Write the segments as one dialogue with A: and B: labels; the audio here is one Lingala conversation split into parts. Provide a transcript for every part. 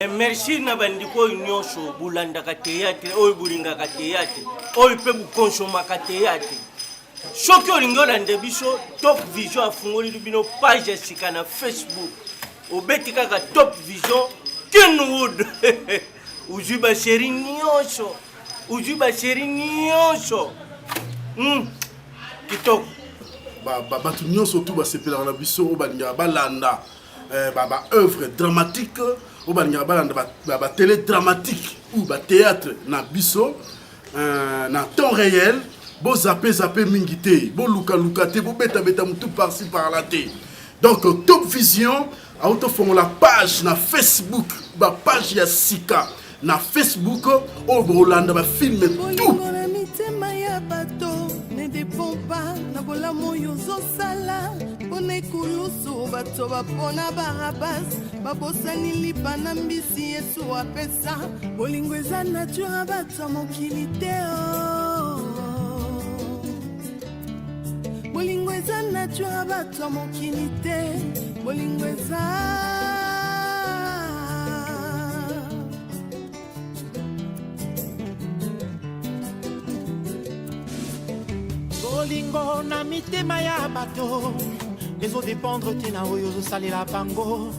A: Merci na bandiko nyosho bulanda ka théâtre oyo bulinga ka théâtre oyo pe bu consomma ka théâtre soki olingola nde biso Top Vision afungoli bino page sika na Facebook obeti kaka Top Vision Kenwood ujuba sheri nyosho kitoko
B: batu nyonso tu basepela na biso obalinga balanda œuvre dramatique obalinga balanda télé dramatique ou théâtre na biso na temps réel bo zappé mingi te bo luka te bo beta mutu par-ci par-là te. Donc Top Vision auto font la page na Facebook page ya sika na Facebook o bolanda ba film tout
C: ne dépend pas na bola moyo zosala pona ikulusu bato bapona barabas babosani lipa na mbisi yesu apesa bolingo eza nature bato mokili te bolingo eza nature bato mokili te bolingo eza
D: bolingo na mitema ya bato ezo dépendre tina oyo ozosalela bango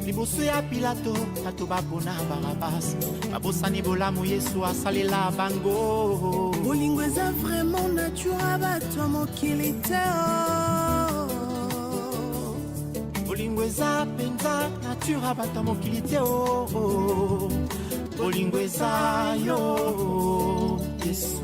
D: liboso ya Pilato bato bapona Barabas babosani bolamu Yesu asalela bango
C: bolingo eza vraiment nature bato mokili te
D: bolingo eza penza nature bato mokili te bolingo eza yo Yesu.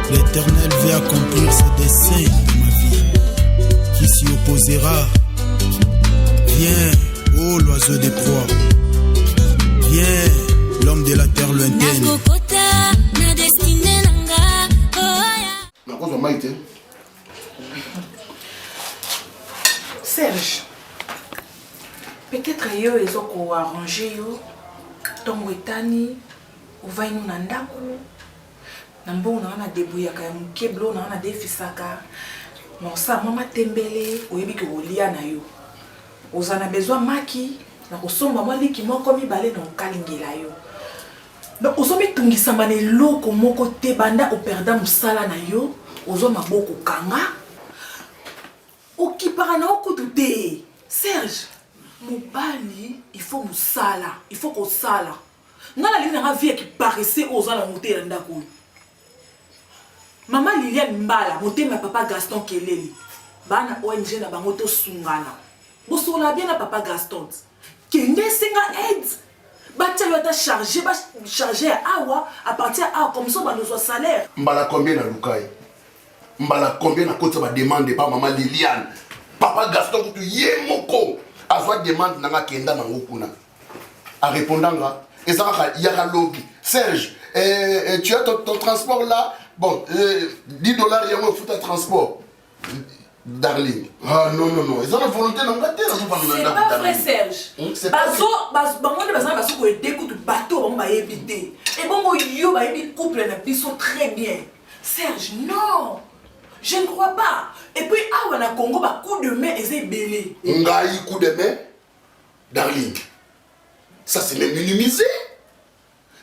E: L'Éternel veut accomplir ses desseins dans ma vie. Qui s'y opposera? Viens, ô l'oiseau des proies. Viens, l'homme de la terre lointaine.
F: Serge, peut-être yo ezoko arranger yo tongo etani uvainu na ndako Nambo on a débrouillé quand même keblo on a défisaka. Non ça mama tembele oyebi ke olia na yo. Ozana besoin maki na kosomba mwali ki moko mibale na kalingela yo. Donc ozomi tungisa mane loko moko te banda o perda musala na yo, ozo maboko kanga. Okipara na okutute. Serge, mobali, il faut musala, il faut qu'on sala. Ngala lina nga vie qui paraissait aux ala monter ndako. Maman Liliane Mbala, monter ma papa Gaston Keleli. Bana ONG na bango to sungana. Bosola bien na papa Gaston. Kende senga aide. Batia yo ta chargé awa à partir à comme ça ba nos salaire.
B: Mbala combien na Lukai? Mbala combien na kota ba demande pas maman Liliane. Papa Gaston tu yemoko. Azwa demande nanga kenda na ngokuna. A répondanga et ça yaka lobby. Serge, tu as ton transport là. Bon, $10 il y a un foot à transport. Darling. Ah non, non, non. Ils ont la volonté de nous
F: c'est pas vrai, Serge. C'est pas vrai. Et bon, yo, couple ils sont très bien. Serge, non. Je ne crois pas. Et puis, ah, on a Congo, coup de main, et c'est belé.
B: Ngai, coup de main. Darling. Ça, c'est me minimiser.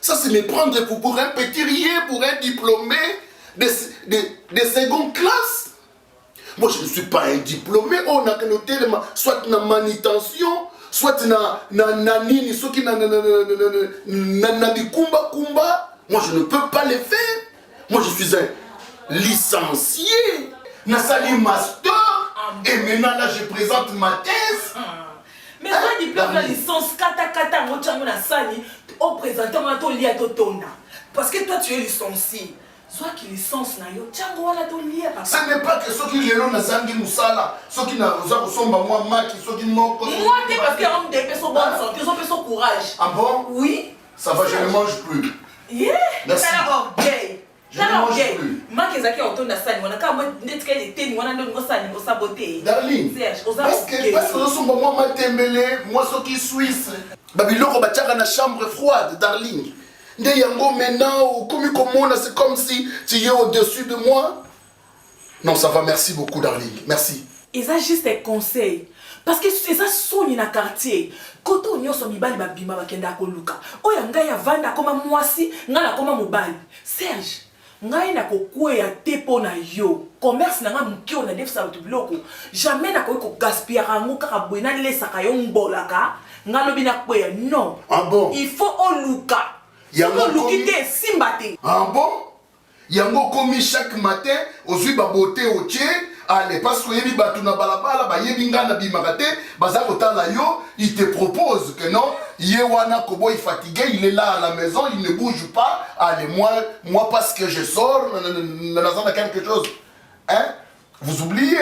B: Ça, c'est me prendre pour un petit rien, pour un diplômé de seconde classe. Moi, je ne suis pas un diplômé. On a noté soit na manutention, soit na nini, soit qui na bikumba kumba. Moi, je ne peux pas les faire. Moi, je suis un licencié. Nasali master. Et maintenant, là, je présente ma thèse.
F: Mais toi, diplôme la licence kata moi tu as na sali au présentement to lia to tonda parce que toi tu es licencié. Soit qui licence na yo tchango wala to lia papa.
B: Ce n'est pas que ceux qui lelo na zangi musala, ceux qui na za kosomba moi maki, ceux qui moko.
F: Moi t'es parce que on des personnes bonne santé, ils ont personne courage.
B: Ah bon?
F: Oui.
B: Ça va, je ne mange plus.
F: Yeah.
B: Merci.
F: C'est orgueil.
B: Je ne mange plus.
F: Maki zaki otonda sali wana ka moi netka les teni wana ndo ngosali ngosaboter.
B: Darling. Parce que nous sommes moi matembele, moi ceux qui suisse. Babiloko batiaka na chambre froide, darling. Nde yango maintenant, comme c'est comme si tu es au-dessus de moi. Non, ça va, merci beaucoup, darling. Merci.
F: Ils ont juste des conseils. Parce que c'est ça soigné dans le quartier. Quand on y a son mibali babima bakenda ko luka. Oya ngai ya vanda koma mwasi, ngala koma mobali. Serge, ngai na kokwe ya tepo na yo. Commerce na nga mukio na defsa bloko. Jamais na ko gaspiller rango kaka bwena lesaka yo mbolaka. Ngalo bina kwe non.
B: Ah bon?
F: Il faut on luka. Yango lukite simbate.
B: Ah bon? Yango komi chaque matin, ozui ba beauté au tché. Allez, parce que yebi batuna balabala, ba yebi ngana bimakate, bazako tala yo, il te propose que non, yewana kobo est fatigué, il est là à la maison, il ne bouge pas. Allez, moi parce que je sors, dans quelque chose. Hein? Vous oubliez?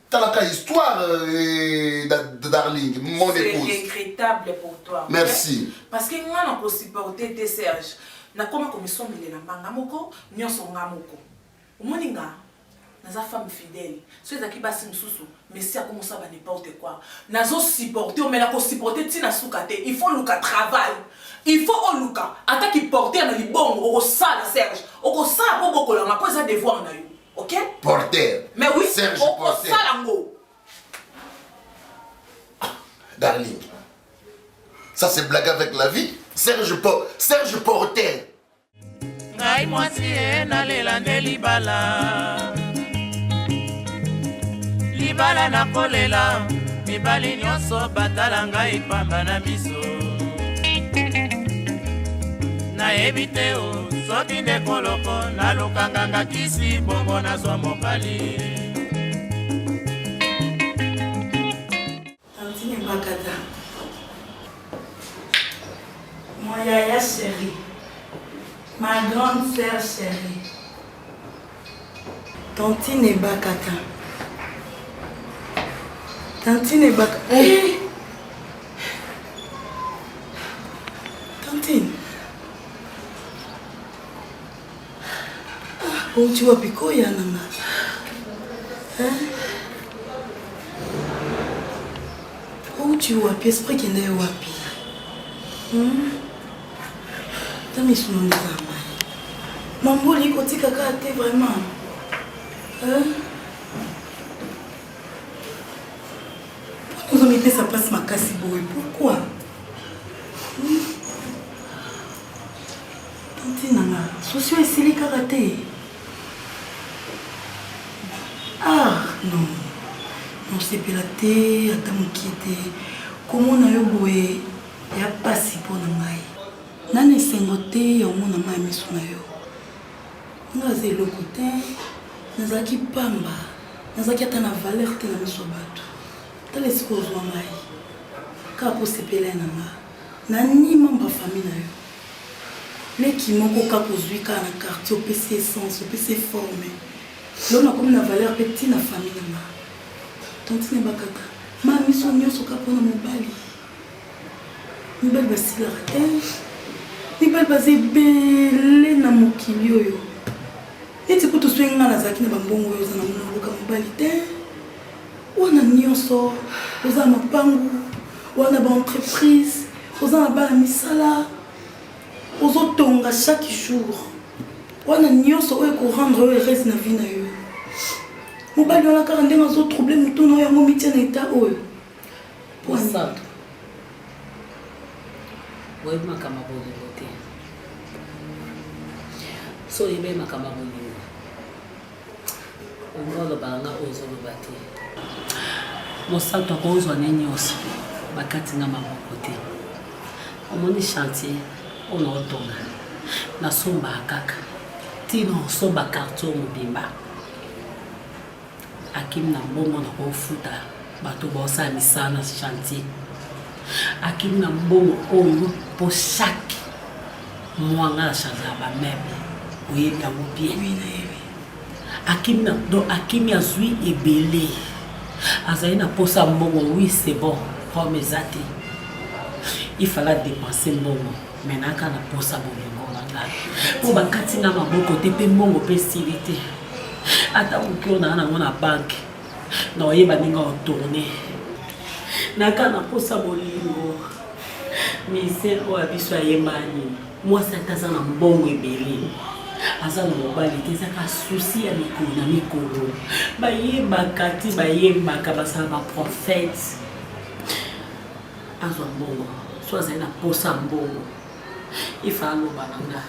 B: T'as la histoire de Darling, mon épouse.
F: C'est regrettable pour toi.
B: Merci.
F: Parce que moi, on peut supporter tes Serge. Na koma commission de la banga moko, nyonso ngamoko. Omoninga. Naza femme fidèle. Ceux qui basent msusu, mais si a commencé à n'importe quoi. Nazo supporter, mais na ko supporter tina soukate. Il faut luka travail. Il faut on luka. Ata ki porter na libongo, au sala Serge. Au sala pour beaucoup la pose à devoir na yo. OK?
B: Porter.
F: Mais oui,
B: Serge
F: au
B: porter.
F: sala ngo.
B: Darling. Ça c'est blague avec la vie. Serge Porter.
G: Ngai mwasi na lela ne libala. Libala na kolela, mibali nyonso batala ngai pamba na miso. Na ebite o, soki nde koloko, na lukanganga kisi bongo na zwa mobali.
H: Tantine Bakata, mon yaya chérie, ma grande sœur chérie, Tantine Bakata. Tantine Bakata. Hey. Tantine. Oh, tu vas piquer, Yanama. Hein? Oh, tu vas piquer, esprit qui n'est pas piqué. T'as mis son nom de Mamboli côté kaka t'es vraiment. Hein? Pourquoi nous mettez sa place ma casse boy? Pourquoi? Tante nana, socio et sili karaté. Ah non. Non c'est pelaté, attends qui était. Comment on a eu boé? Il y a pas si pour nous maï. Nane sengote au mona mai misu na yo. Ngaze lokote, nazaki pamba, nazaki ata na valeur te na misu bato. Tala esiko ozwa mai. Ka po sepela na nga. Na ni mamba famille na yo. Leki moko ka kozwi ka na quartier opesi essence, opesi forme. Lo na comme na valeur petit na famille na nga. Tantine bakata. Ma misu nyonso ka pona mobali. Mibali basila te. Mibali baze belé na mokili oyo. Eti kutu swenga na zaki na bambongo oyo za na muluka mobali te. Wana nyonso, oza mapangu, wana ba entreprise, oza na ba misala. Ozo tonga chaque jour. Wana nyonso oyo ko rendre heureuse na vie na yo. Mobali wana kaka ndenga zo trouble mutu na yango mitia na état oyo.
I: Pour ça. Oui, ma camarade de so il ma camarade. On va le banga ozo le bâti. Mon sang to cause on nyos. Bakati na maboko te. On moni chantier, on otonga. Na somba kaka. Tino somba carton mobimba. Akim na mbongo na ko futa. Bato bosa misana chantier. Akim na mbongo oyo pour chaque mois nga changer ba meuble. Oui, bien bien. Oui, Akim na do Akim ya zui ebele. Azaina posa mbongo oui, c'est bon. Comme ezati. Il fallait dépenser mbongo. Maintenant kana posa mbongo nga. Pour bakati na maboko te pe mbongo pe silité. Ata ukio na na banque. Na oyeba ninga tourner. Nakana posa bolingo. Misel o abiso ayemani. Moi ça na mbongo ebele. Azana mobali teza ka souci ya mikolo na mikolo. Bayeba kati bayeba ka basala ba prophète. Azwa mbongo. So azana posa mbongo. Ifalo bananga.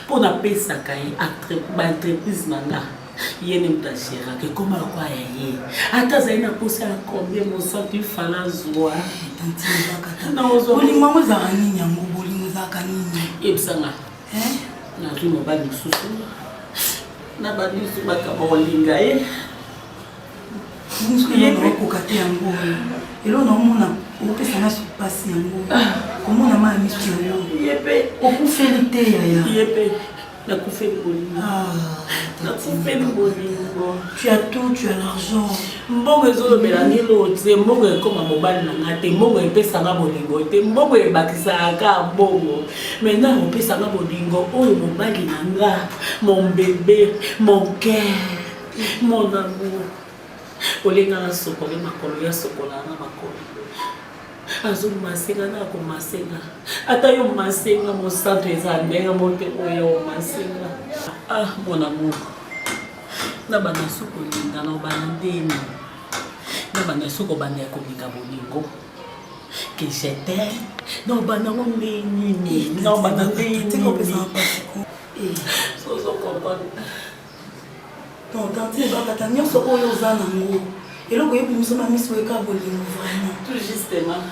I: Pona pesa kai entreprise nanga. Yene mtashira ke koma kwa yeye. Hata zaina posa ya combien mon sang tu fala zwa.
H: Tanti bakata. Na ozo. Boli mama za nini yango boli za kanini.
I: Ebsanga. Na tu mobali susu. Na badi su bakabolinga
H: Musko yene ko kate yango. Elo na mona opesa na supasi yango. Comment na ma miski yo.
I: Yepe.
H: Okufeli te yaya.
I: Yepe. Na kufeli bolingo. Na kufeli bolingo.
H: Tu as tout, tu as l'argent.
I: Mbongo ezolo belani lote, mbongo ekoma mobali na ngate, mbongo epesa nga bolingo te, mbongo ebakisa ka mbongo. Maintenant opesa nga bolingo oyo mobali na nga, mon bébé, mon cœur, mon amour. Olenga na sokole makolo ya sokola na makolo. Azu masenga na ko masenga. Ata yo masenga mo santo ezambenga mo pe oyo masenga. Ah mon amour. Na bana sokolinga na bana ndeni. Na bana soko bana ya kolinga bolingo. Que j'étais. Na bana ngomeni. Na bana ndeni.
H: Tu comprends pas?
I: So comprendre.
H: Non, tanti bakata nyonso oyo za nango. Eloko yebi misoma miso eka bolingo vraiment.
I: Tout justement.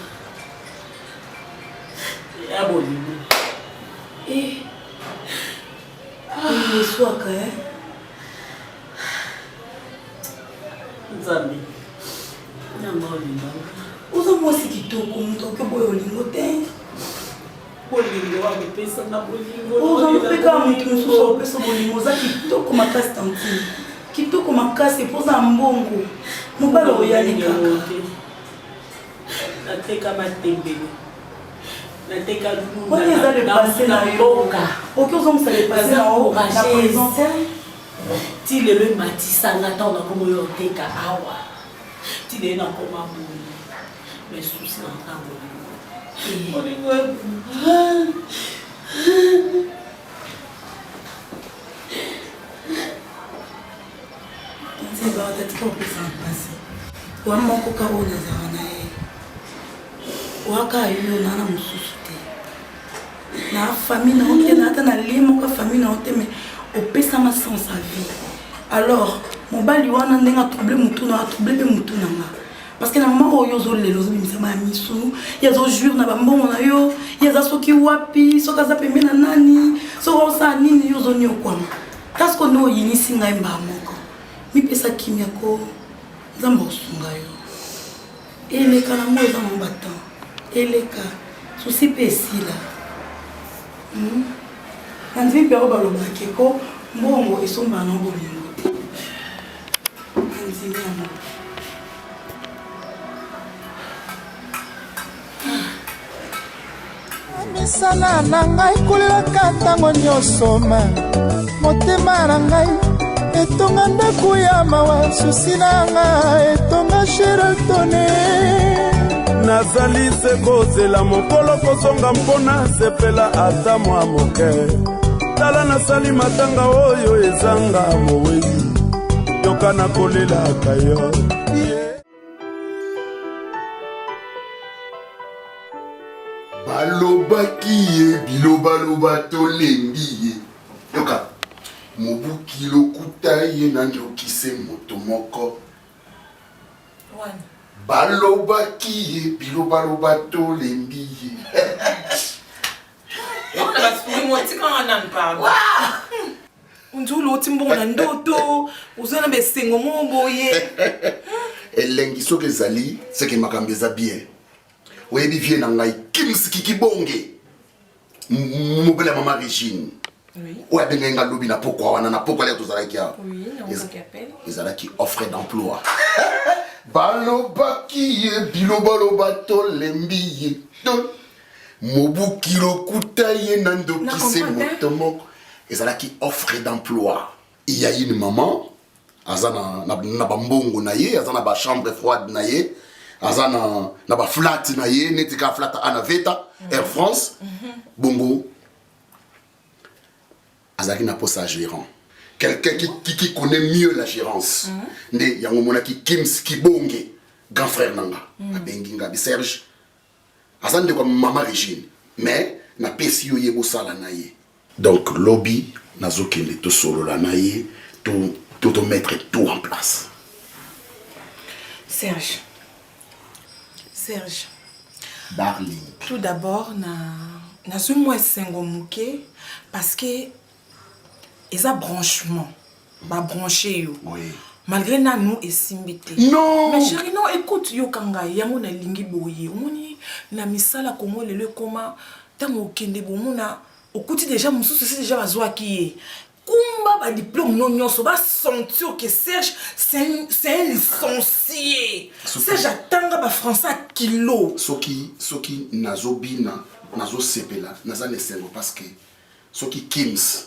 I: Ya bolingo.
H: Il est soit que
I: Nzambi. Nyamba olingo.
H: Uzo mwasi kitoko mtu ke boyo olingo te.
I: Bolingo wa pesa na bolingo.
H: Uzo mpeka mtu mususu pesa bolingo za kitoko makasi tanti. Kitoko makasi poza mbongo. Mobala oyali kaka.
I: Nateka matembele. Nateka lulu.
H: Quand ils allaient passer na yoka. Aucun homme s'allait passer na haut. La présenter.
I: Ti le matisa ngata on a comme yo teka awa. Ti le na koma bu. Mais souci na tango.
H: batatika kopesa mpasi wa moko kaka oyo nazala na ye waka yo nana mosusu te na famille na ote na ata na lie moko famille na ote mais opesama sans sa vie alors mobali wana ndenge atrouble mutu na atrouble mpe mutu na nga parce que na mama oyo ozolelo ozobimisama ya misu ye azojure na bambongo na yo ye aza soki wapi soki aza pembe na nani soki osala nini yo ozoniokwama kasi ko nde oyinisi ngai mbaa moko mipesa kimia ko nzambe osunga yo eleka na mo eza na mbatan eleka susi mpe esila nandimi mpe ako balobaki ko mbongo esombana na bolingo te nandimi yango
D: misala na ngai kolelaka ntango nyonso ma motema na ngai etonga ndako ya mawa susi na ngai etonga Sheraton.
J: nazali se kozela mokolo kozonga mpona sepela ata mwa moke tala nasali matanga oyo ezanga mowei yoka na kolelaka yo
B: balobaki ye bilobaloba tolembi ye yoka mobuki lokuta ye nandokise moto moko balobaki ye bilobaloba tolembi ye
F: unjulu uthi mbongo na ndoto uzona besengo moboye
B: elengi soki ezali seke makambo eza bien oyebi vie na ngai kimsiki kibonge mobele ya mama Regine oyo abengai nga lobi na pokwa wana na pokwa leo tozalaki awa ezalaki offre d'emploi balobaki ye bilobaloba tolembi ye mobuki lokuta ye nandokise moto moko ezalaki offre d'emploi il y a une maman aza na bambongo na ye aza na ba chambre froide na ye aza na ba flat na ye neti ka flat ana veta Air France bongo azalaki na poste à gérant quelqu'un qui connaît mieux la gérance nde yango monaki Kims Kibonge grand frère nanga abengi ngabi Serge aza nde kwa mama Regine mais na pesi yo yebo sala na ye donc lobby nazokende to solo la na ye to mettre tout en place.
F: Serge
B: Darling
F: tout d'abord na ce mois sengo muke parce que eza branchement ba branché yo malgré nanu esimbi te
B: non
F: mais chérie non écoute yo kanga yango na lingi boye omoni na misala kongo lelo koma tango kende bomona okuti déjà mususu c'est déjà bazwaki ye kumba ba diplôme non nyonso ba sentir que Serge c'est un licencié Serge atanga ba français kilo
B: soki nazobina nazosepela naza lesengo parce que soki Kims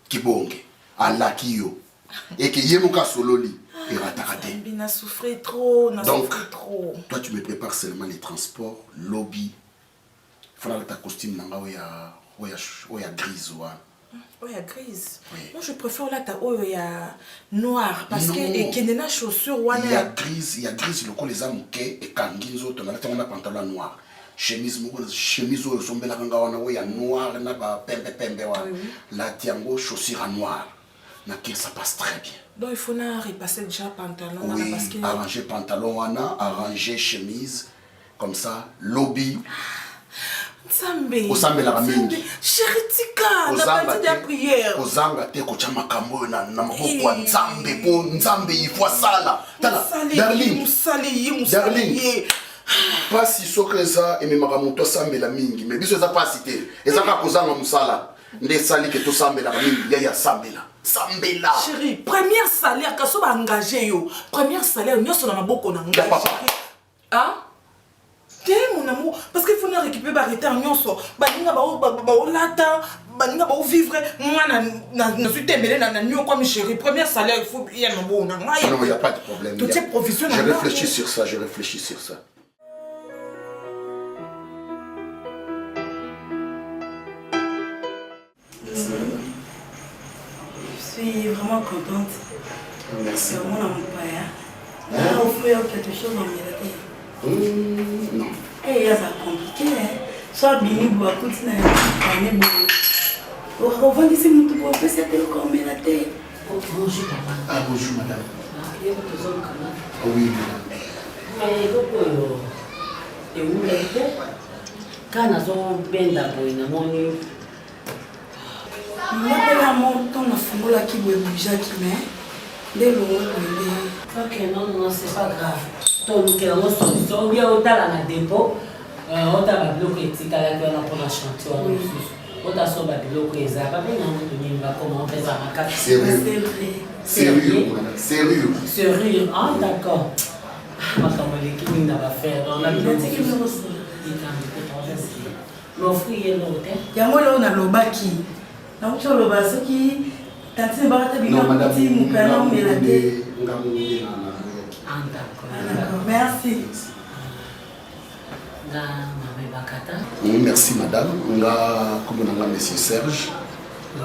B: Kibonge alaki yo et que yemuka sololi et ratakate
F: bina souffrir trop
B: donc toi tu me prépares seulement les transports lobby fera ta costume nanga oya grise
F: oya grise moi je préfère la ta oya noir parce que et kenena chaussure wana
B: il y a grise loko les amuke et kangi nzoto na tanga pantalon noir chemise oyo sombela kanga wana oya noir na ba pembe wa la tiango chaussure noire na que ça passe très bien
F: donc il faut na repasser déjà pantalon
B: parce que arranger pantalon wana arranger chemise comme ça lobby
F: Nzambe
B: la mingi
F: chéritika na partie de prière
B: kozanga te ko chama kambo na maboko ya nzambe po nzambe ifwa sala tala darling pasi sokreza ememaka moto asambela mingi mais biso eza pasi te ezaka kozanga musala nde sali ke to sambela mingi ya sambela
F: chérie première salaire kaso ba engagé yo première salaire nyoso na maboko na ngai ah mon amour parce qu'il faut na récupérer ba retard nyonso balinga ba olata balinga ba vivre moi na suis tembelé na nyo comme chérie première salaire il faut bien na bon na ngai
B: non il y a pas de problème
F: tout est professionnel
B: je réfléchis sur ça
H: Je suis vraiment contente
B: Merci.
H: Mon père. On fait quelque chose en mélodie.
B: Non.
H: Eh, ça compliqué, hein. Soit bien, vous continuez à aller. On va dire que nous devons faire cette mélodie.
I: Bonjour, papa.
B: Ah, bonjour, madame. Oui, madame.
I: Mais et où est-ce quand nous avons bien d'abord, nous avons
H: Mapela montant na fungola ki boye bouja ki me de lo
I: ok non c'est pas grave to lukela mo solution bien otala na dépôt otala biloko etikala ki wana mpona chantier wana mosusu otasoba biloko eza babe na moto nini bakoma opesa makasi sérieux ah d'accord makambo eleki mingi na bafere donc na biloko l'offre yelo te
H: yango leo nalobaki nauki oloba soki tantine bakata bikoti mopena omela te. D'accord, merci.
B: Merci madame. Comme on a monsieur Serge.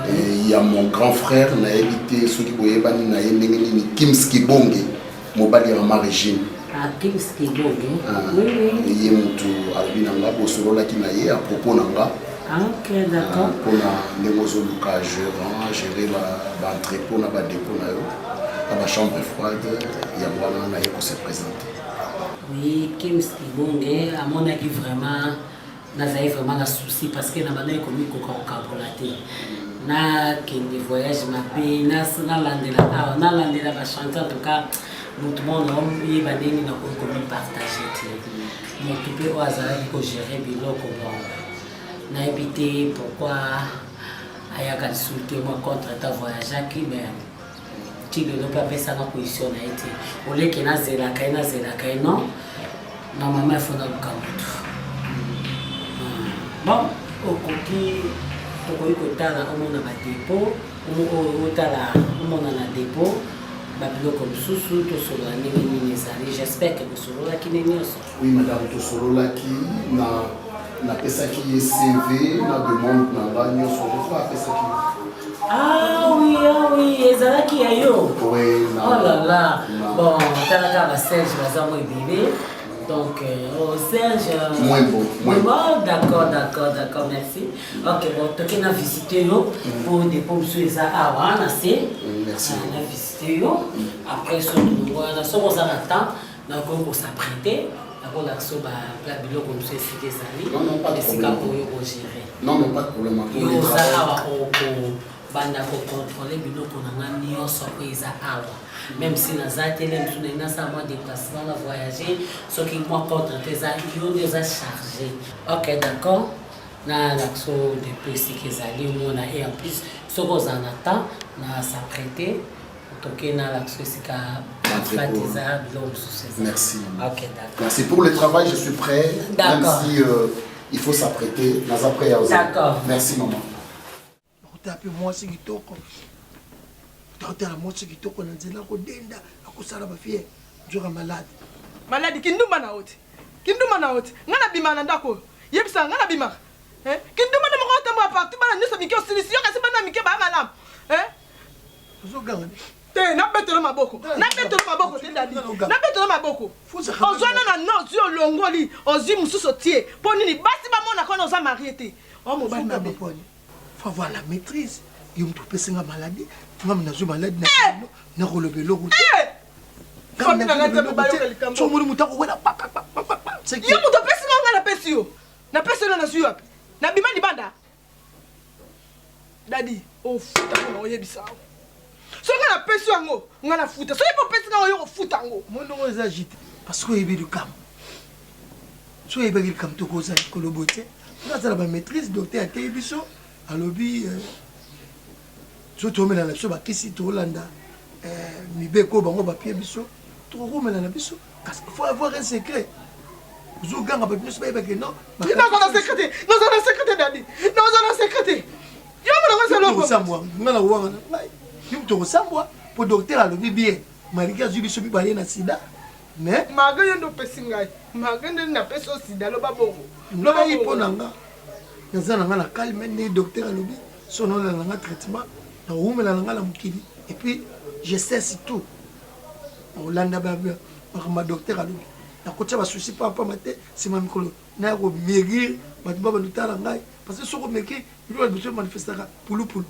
B: Et il y a mon grand frère, na évité ceux qui voyaient bani na yendengeni Kimski Bonge, mobali ya ma régime.
I: Ah Kimski Bonge. Oui.
B: Et mutu albinanga bosolola kinaye à propos nanga.
I: Ah, ok, d'accord.
B: Pour les gérants, gérer l'entrepôt, le dépôt, la chambre froide, il y a moyen de se présenter.
I: Oui, Kimski Bonge, à mon avis, vraiment, n'avait vraiment un souci parce que la manière comme il a na des voyages ma pays, na landela va chanter en tout cas, tout le monde a eu badeni na comme partager. Mais tout peut au hasard il faut gérer biloko bon. N'a évité pourquoi ayaka insulté moi contre ta voyage qui mais tu ne dois pas faire ça dans position na été au lieu que na zela kai non normalement il faut dans le camp bon au coquille au kotala au mona ba dépôt au tala au mona na dépôt ba biloko mususu to solo nini nezali j'espère que vous solo la kineni aussi
B: oui madame to solo la ki na na pesa qui est CV na demande na ba nyonso je crois pesa qui
I: ah oui ezalaki yayo
B: oui
I: oh là bon talaka ba Serge bazamo bébé donc Serge
B: moins bon
I: d'accord merci ok bon toki na visiter yo pour des pommes sur eza awa na se
B: merci
I: na visiter yo après so na so on s'attend donc on s'apprêter. Non,
B: pas de problème.
I: Même si nous avons déplacement à voyager, ce qui moi contre tes chargé. Ok, d'accord. Na l'action de plus qui et en plus, ce qu'on attend, na s'apprêter.
B: Merci.
I: Ok, d'accord.
B: Merci pour le travail, je suis prêt. Même si il faut s'apprêter.
I: D'accord.
B: Merci maman.
K: Moi c'est kitoko. Docteur moi c'est kitoko na nzela ko denda akusala ba fie jura malade.
C: Malade kinduma na wote. Ngana bima na ndako. Yebisa ngana bima. Kinduma na moko tambo parti bana nyoso mikyo silisio kasi bana mikyo ba malam.
K: Zoganga.
C: Na betelo maboko te dadi. Na betelo maboko. Ozwana na nozi olongoli, ozi mususu tie. Ponini basi ba mona kono za mariete. O mo bana be.
K: Faut avoir la maîtrise. Yom to pesinga maladie. Ngam na zo maladie na kolobelo ko.
C: Comme na ngata ba yo kalikambo.
K: So muri mutako wena pa.
C: Yo muto pesinga ngana pesio. Na pesio na suyo. Na bima di banda. Dadi, o futa ko na oyebisa. So ngana pesi yango ngana futa so ipo pesi nga yo futa ngo
K: mondo ngo ezagite parce que yebe du kam so yebe du kam to koza kolobote ngazala ba maîtrise docteur ateye biso alobi so to mena na so ba kisi to landa mibeko bango ba pie biso to ko mena na biso parce qu'il faut avoir un secret zo ganga ba biso ba yebe que non
C: non secret dadi non secret yo mo ngasa lo
K: samwa ngala wanga Nous sommes pour docteur à l'objet bien. Malgré que je suis bien na sida. Mais
C: malgré que nous pesingai, malgré que nous peso sida lo baboko.
K: Lo ba iponanga. Nazana ngala calme né docteur à l'objet. Sono la ngala traitement. Na umela ngala mukili. Et puis je cesse tout. olanda ma docteur alobi nakotia basusi papa mate sima mikolo na ko maigrir bato baba lutala ngai parce que soko meki bilo biso manifestaka pulupulu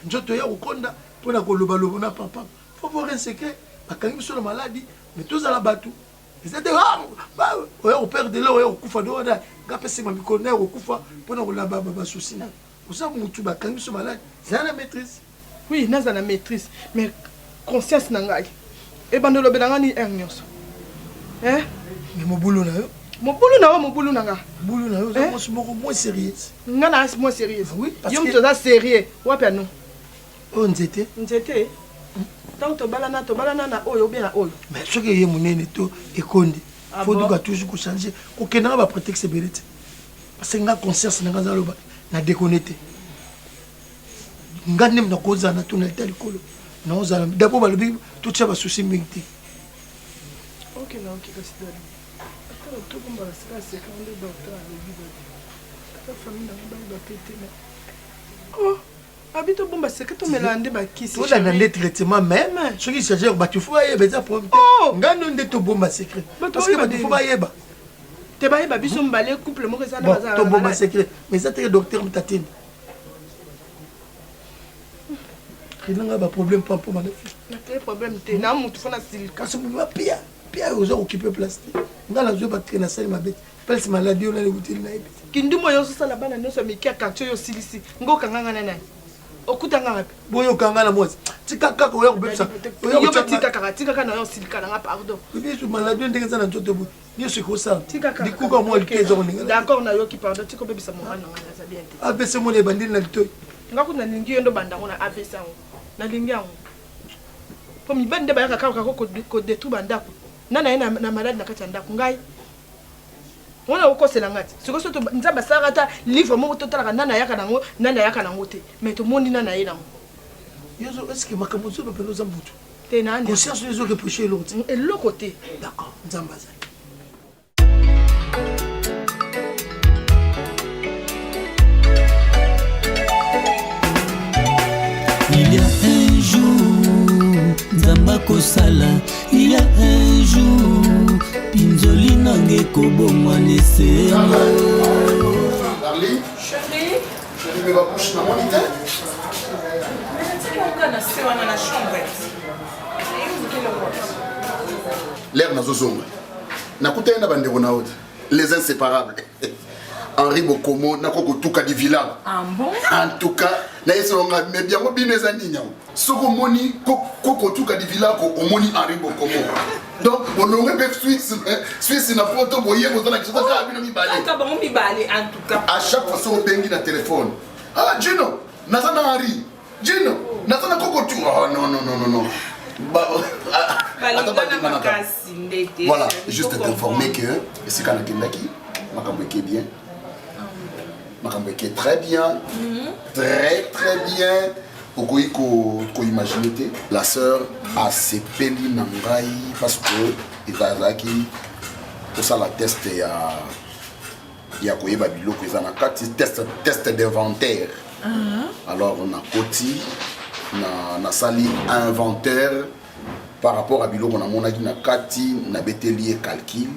K: njoto ya kokonda pona koloba lobo na papa faut voir un secret bakangi biso na maladie mais tozala bato c'était oya koperdre le oya kokufa do wana ngape sima mikolo na kokufa pona kolaba basusi na osa mutu bakangi biso maladie zala na maîtrise.
C: Oui, naza na maîtrise mais conscience na ngai ebandelo belanga ni nyonso mais
K: mobulu na yo
C: mobulu na nga
K: bulu na yo za moko moins sérieux
C: nga na moins sérieux
K: oui parce
C: que yo mto za sérieux wapi anu
K: nzete
C: donc tobalana na oyo bien na oyo
K: mais soki ye munene to ekondi faut duka toujours ko changer ko kenanga ba prétexte belete parce que nga conscience na nga za loba na déconnecter nga nem na koza na tonalité likolo na oza d'abord balobi tout ça ba souci mingi.
C: OK na OK kasi dali attends to bomba la c'est quand le docteur a dit ta famille na ba pété mais oh habito bomba c'est que to melande ba kisi
K: to na ndé traitement même ce qui s'agit ba tu faut yeba za problème nga no ndé to bomba secret parce que ba tu faut ba yeba
C: te ba yeba biso mbale couple mo za na baza
K: to bomba secret mais ça te docteur mutatine il a un problème pas pour ma fille.
C: Il y a un problème. Il y a un problème.
K: Parce que Pia, aux gens occupés plastique. Dans la zone, il y a une maladie. Pelle maladie, on a les outils.
C: Kindu moyo so sala bana nyoso mekia kacho yo silisi. Ngo kanganga na nani. Okutanga ngapi?
K: Boyo kangana mozi. Tika kaka oya kubebisa.
C: Yo betika kaka tika kana yo silika na pardon.
K: Bibi su maladie ndenge za nzoto bu. Ni ce ko sa. Dikuka mo likezo ninga.
C: D'accord na yo ki pardon tiko bebisa mo bana ngana za bien.
K: Abese mo le bandini na litoy.
C: Ngako na lingi yo ndo banda ngona avesa ngo. Na lingi yango. Po mi bande ba yaka kaka ko détruire bandako. Nana ina na malade na kati ndako ngai. Wana ukosela ngati. Siko soto nzamba sarata livre mo totala nana yaka nango te. Mais to mondi nana yena ngo.
K: Yozo est-ce que makamuzo lo pelo zambutu.
C: Te nani.
K: Conscience les autres péché l'autre.
C: Et l'autre côté.
K: D'accord, nzamba za.
L: Il y a un jour, Nzamba Kosala, il y a un jour, Pinzoli Nange Kobo Mwanese.
B: Darling,
F: Chérie,
B: mais va coucher dans mon lit. L'air n'a zozonga. Nakuta na bande ronaude. Les inséparables. Henri Bokomo, Nakoko Tuka du village.
F: Ah bon?
B: En tout cas, na yesonga mais bien mo bineza ninya. Soko moni Koko Tuka du village ko omoni Henri Bokomo. Donc on aurait pu Suisse na photo boye ko na kisota ka bino mi balé.
F: Ka ba mo mi balé en tout cas.
B: À chaque fois so bengi na téléphone. Ah Gino, nazana Henri. Gino, nazana Koko Tuka. Oh non. Voilà, juste t'informer que c'est quand on a qui Makambeke bien. Makambeke très bien. Très bien. Okoiko ko imaginer la sœur a sepeli nangai parce que Izazaki pour ça la test ya koyeba biloko ezana kati test d'inventaire. Alors on a koti na sali inventaire par rapport à biloko na monaki na kati na beteli calcul.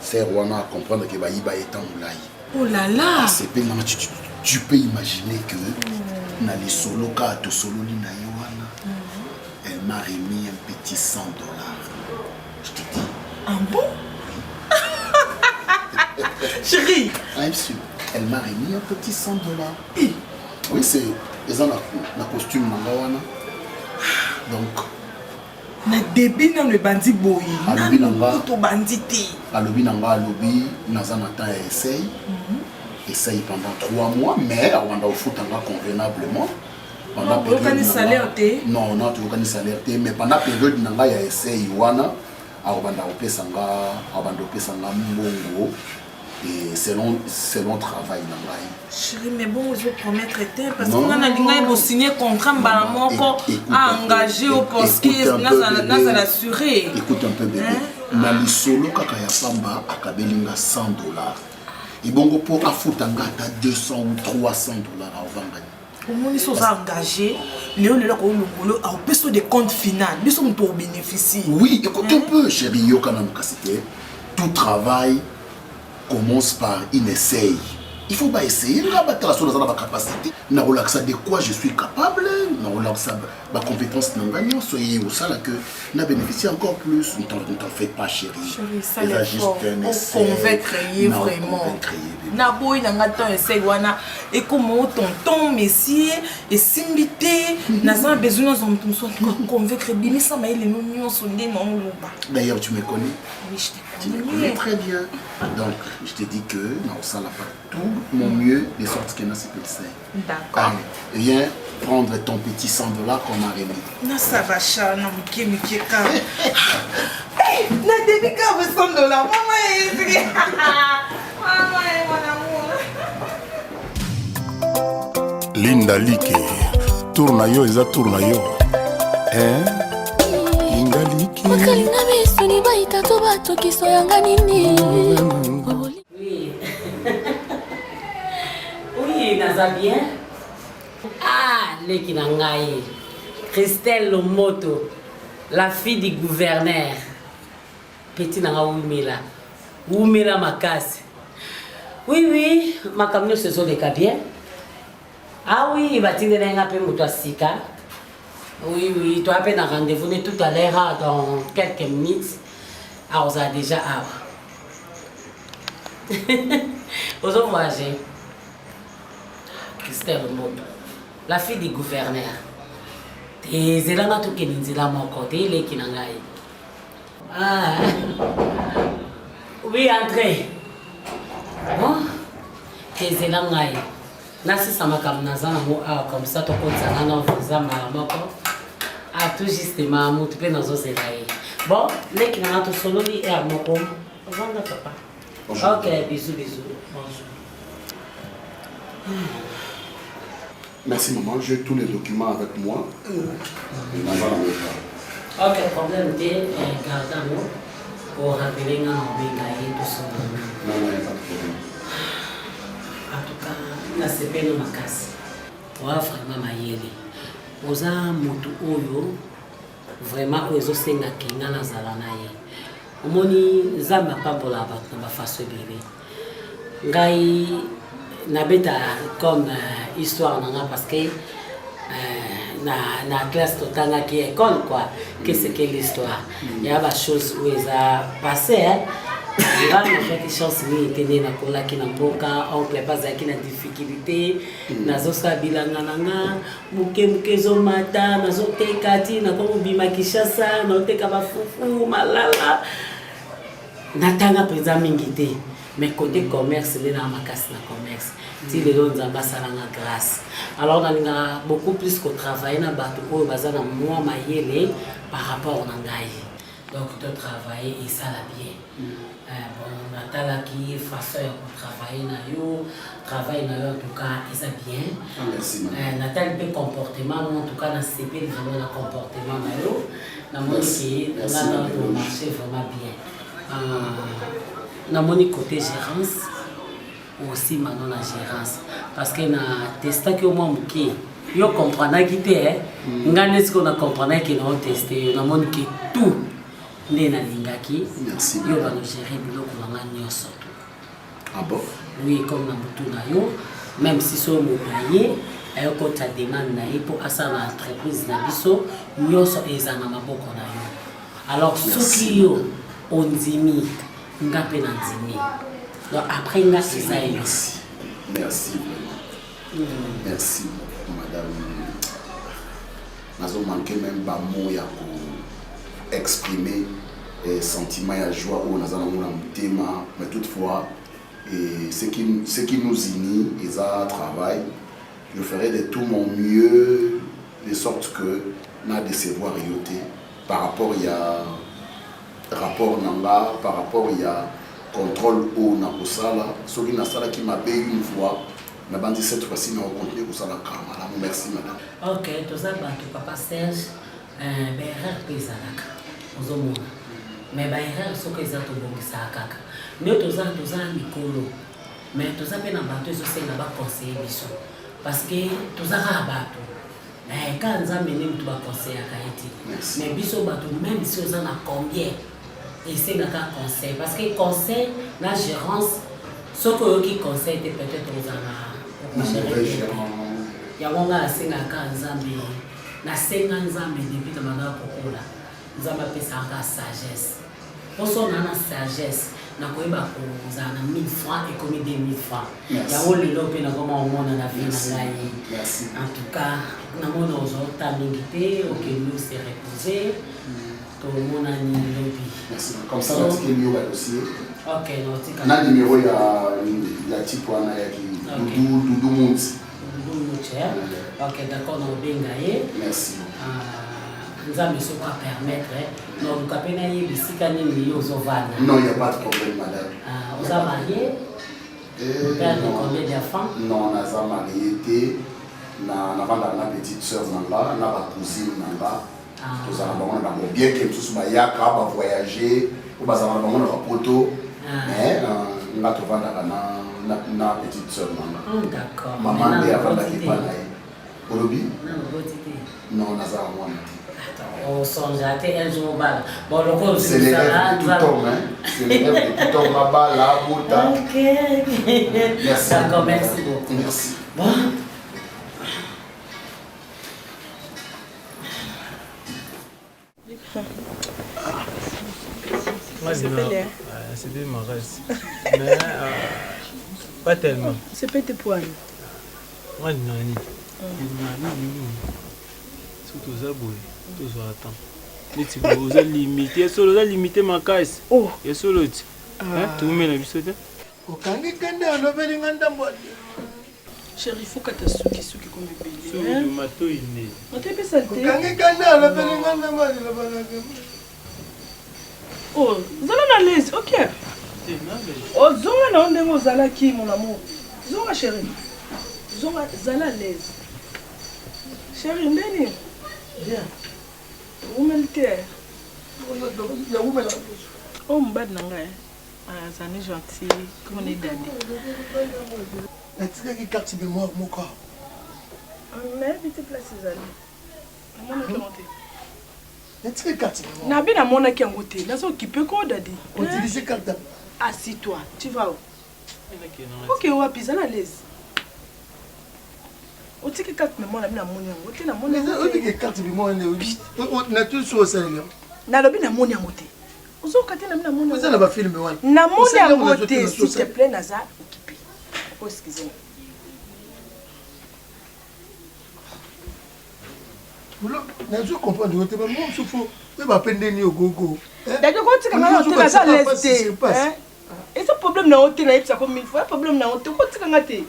B: C'est Rwanda à comprendre que Baïba est en moulay.
F: Oh là là!
B: C'est bien, tu peux imaginer que dans les solos, quand tu solo na Yohana, elle m'a remis un petit $100. Je te dis.
F: Ah bon? Chérie!
B: Ah, sûr. Elle m'a remis un petit $100. Oui, c'est un costume na Yohana. Donc.
F: Na début dans le bandit boy.
B: Alobi nanga.
F: Tout bandité.
B: Alobi nanga alobi nazanata essaye. Essaye pendant 3 mois, mais on a foot convenablement. Pendant
F: période salaire té.
B: Non, non, tu veux salaire té, mais pendant période nanga ya essaye wana, abanda opesanga mbongo. Et selon travail nanga.
F: Chérie, mais bon, je vais promettre parce qu'on a dit signer contrat à engager au poste qui n'a assuré.
B: Écoute un peu bébé. Na lisolo kaka ya pamba akabelinga $100. Et bon pour afutanga à 200 ou $300 à vendre.
F: omoni so oza engagé leo lelo kolokolo aopeso de compte final biso moto obénéficie.
M: Oui, écoute un peu chérie yokana mokasite. Tout travail commence par une essai. Il faut pas essayer, on va battre la chose dans la capacité. Na relaxa de quoi je suis capable, na relaxa ma compétence non gagnant, soyez au ça là que na bénéficié encore plus. Ne t'en fais pas chérie.
F: Chérie, ça l'effort, on convaincre vraiment. Na boy na ngato essaye wana et comme tonton messier et simbité na za besoin dans ton soit convaincre bimi ça ma ile no nyonso nde na ngomba.
M: D'ailleurs tu me connais.
F: Oui, je te
M: Tu me connais très bien. Donc je te dis que na ça la pas tout mon mieux de sorte que na c'est petit.
F: D'accord.
M: Viens prendre ton petit $100 qu'on a remis.
F: Na ça va cha na mike ka. Na débit ka $100 maman est maman est mon amour.
J: Linda Like tourna yo eza tourna yo. Linda Like.
N: Makalinga besuni baita to bato kiso yanga nini.
I: Oui. Oui, naza bien. Ah, leki na ngai. Christelle Lomoto, la fille du gouverneur. Petit nanga Oumela. Oumela makasi. Oui, ma camion se sont des cas bien. Ah oui, il va t'aider un peu moto sika. Oui, tu as peine un rendez-vous tout à l'heure dans quelques minutes. Ah, on a déjà aux autres voyagers. Christelle Lomoto, la fille du gouverneur. T'es zélanga tout qui n'est pas mon côté, les qui n'ont pas. Ah, oui, entrez. Bon, t'es zélanga. Nasi sama comme nazana mo ah comme ça to konza na visa maramoko. Ah tout justement mo tu peux nazo zélai. Bon, les qui n'ont pas solo ni er moko. Vanda papa. Ok, bisous. Bonjour.
M: Merci maman, j'ai tous les documents avec moi.
I: Ok, problème de garde-moi pour rappeler un obégaï tout ça.
M: Non, il n'y a pas de problème.
I: En tout cas, la CP no makasi. Wa vraiment mayele. Oza mutu oyo vraiment ozo senga kinga na zala na ye. Omoni zamba pambola ba na ba faso bébé. Ngai na beta comme histoire nanga parce que na classe totanga qui école quoi. Qu'est-ce que l'histoire? Il y a des choses où ça passé hein. Là, on fait des choses qui étaient na kola qui na boka, oncle pas qui na difficulté, na zosa bilanga nanga, muke zo mata, na zo tekati na komo bima kishasa, na teka ba fufu malala. Natanga pesa mingi te, mais côté commerce les na makasi na commerce. Si les gens nzamba salanga grâce. Alors on a beaucoup plus que travailler na bato o bazana moi mayele par rapport na ngai. Donc de travailler et ça la bien. Bon, Natala qui est façon de travailler en tout cas, et ça bien.
M: Merci.
I: Nathalie peut comportement, en tout cas, dans CP, vraiment le comportement dans mon qui on a dans le marché vraiment bien. Dans mon côté gérance, aussi maintenant la gérance. Parce que na testa que moi qui yo comprendre qui t'es, ngane ce qu'on a comprendre qui nous testé, dans mon qui tout. Merci. Yo va nous gérer biloko na nyonso.
M: Ah bon?
I: Oui, comme na mutu na yo, même si so mo paye, ayo ko ta demande na pour asa na entreprise na biso, nyonso eza na maboko na yo. Alors soki yo ondimi, ngape na ndimi. Donc après nga c'est ça.
M: Merci vraiment. Merci madame. Nazo manqué même ba mot ya ko exprimer sentiments et joie au thème, mais toutefois ce qui nous unit et ça travail, je ferai de tout mon mieux de sorte que n'a décevoir yoté par rapport il y a rapport nanga par rapport il y a contrôle au na kosala ce qui na sala qui m'a payé une fois mais bandi cette fois-ci nous continuer kosala kama. Merci madame.
I: OK, tout ça bantu papa Serge erreur pezalaka ozomona mais ba erreur soki eza tobongisa kaka nde toza mikolo mais toza mpe na bato ezosenga baconseiller biso parce que tozaka bato quand nzambe nde mutu bakonseyaka ye te mais biso bato même si oza na combien esengaka conseil parce que conseil na gérance soki oyoki conseil te peut-être ozana yango nga nasengaka nzambe nasenga nzambe depuis tamanda kokola nzambe apesaka sagesse poso na sagesse nakoyeba kozala na 1000 francs ekomi 2000 francs yango lelo mpe nakoma omona na vie na ngai en tout cas namona ozota mingi te okende ose reposer tomonani lobi
M: comme ça natiki miyo badossier
I: ok notika
M: na numéro ya type wana yaki dudu munti
I: ok d'accord naobenga ye
M: merci
I: nzambe soko apermettre noluka mpe nayebi esika nini yo ozovanda
M: non y a pas de problème madame
I: oza marié père de combien d'enfants
M: non naza marié te navandaka na petite sœur nanga na bacousine nanga tozala na bango na bango bien ke mosusu bayaka bavoyage o bazala na bango na bapoto mais nga tovandaka na petite sœur nanga mama nde avandaki epa na ye olobi non naza mwana te
I: osonja te un jour bala bon lokola
M: c'est les rêves de tout homme c'est les rêves de tout homme mabala bota
I: ok
M: merci
I: d'accord merci beaucoup
M: merci
I: bon
O: c'est bien ma race mais pas tellement
H: c'est pas tes poils
O: moi nani surtout ça boy tout ça attend neti boza limité solo za limité makasi ya solo ti tu mena biso te
K: okangi kende alobeli nga ndambo
H: chéri faut que ta suki comme bébé
O: hein mato ine
H: mato pe salté
K: okangi kende alobeli nga ndambo alobana
H: oh zala na l'aise OK oh zonga na onde ngozala ki mon amour zonga chéri zonga zala à l'aise chéri ndeni bien humilité
K: ya humela
H: oh mbad na ngai azani gentil comme on est dadi
K: natikaki carte mémoire moko
H: mais vite place ezali namonaki yango te
K: natikaki carte mémoire
H: nabi namonaki yango te naza okipe ko dadi
K: utilise carte
H: assis-toi tu vas où ok wapi zala à l'aise otiki carte mémoire nabi namoni yango te namoni
K: otiki carte mémoire natusu osalela
H: nalobi namoni yango te ozoka te nabi namoni
K: oza na bafilme wana
H: namoni yango te s'il te plaît naza okipe excusez-moi
K: nazo comprendre te bamo mosusu oyo bapendeni ogogo
H: dadi okotika nga na te naza lese te eza problème na yo te nayebisako 1000 fois problème na yo te okotika nga te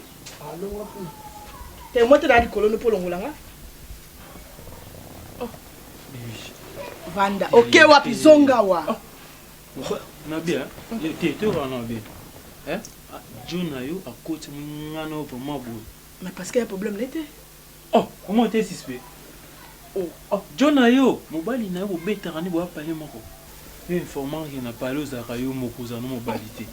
H: te mo te na likolo no mpo longolanga vanda ok wapi zonga wa
O: nabia te wana bien John na yo akoti ngana opo maboy
H: mais parce qu'il y a problème n'était
O: comment t'es suspect John na yo mobali na yo betara ni bo apale moko informant qui n'a pas l'os à yo moko za no mobali te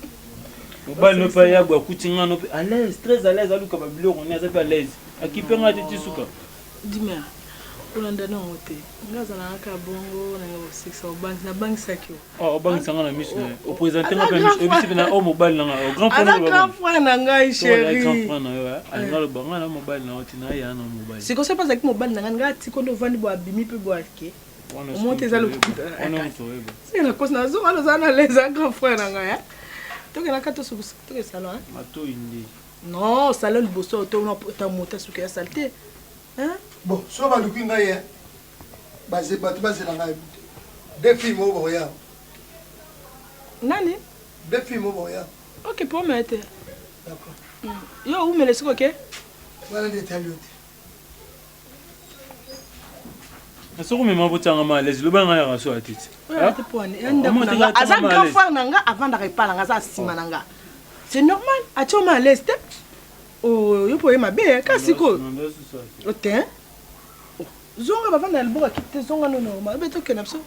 O: mobali no pa ya bo akuti ngana à l'aise très à l'aise aluka ba biloko ni aza pa à l'aise akipenga te tisuka
H: dimea olanda na ote ngaza na aka bongo na ngo 6 bank na bank sakio
O: bank sanga na miss na o présenter nga pa miss obisi na o mobile na grand
H: frère na ngai chéri
O: grand frère na yo nga lo banga na mobile na ote na ya na mobile
H: c'est comme ça pas avec mobile na nga ti kondo vandi bo abimi pe bo ake o monte za lo c'est la cause na zo alo za na les grand frère na ngai to ke na ka to su to ke salon
O: mato indi
H: non salon liboso to na ta mota su ke ya salté hein
K: bon so baluki ngai bato bazela ngai deux filles mo boya
H: nani
K: deux filles mo boya
H: ok pour mettre
K: d'accord
H: yo où me laisse ok
K: voilà des taliotes
O: asoko mema botanga malaise lo banga ya so atiti
H: te poane enda kuna aza grand frère nanga avant de répondre nanga za sima nanga c'est normal acho malaise te oh yo poye mabe kasi ko otin zonga bavanda liboka kite zonga no normal beto kena biso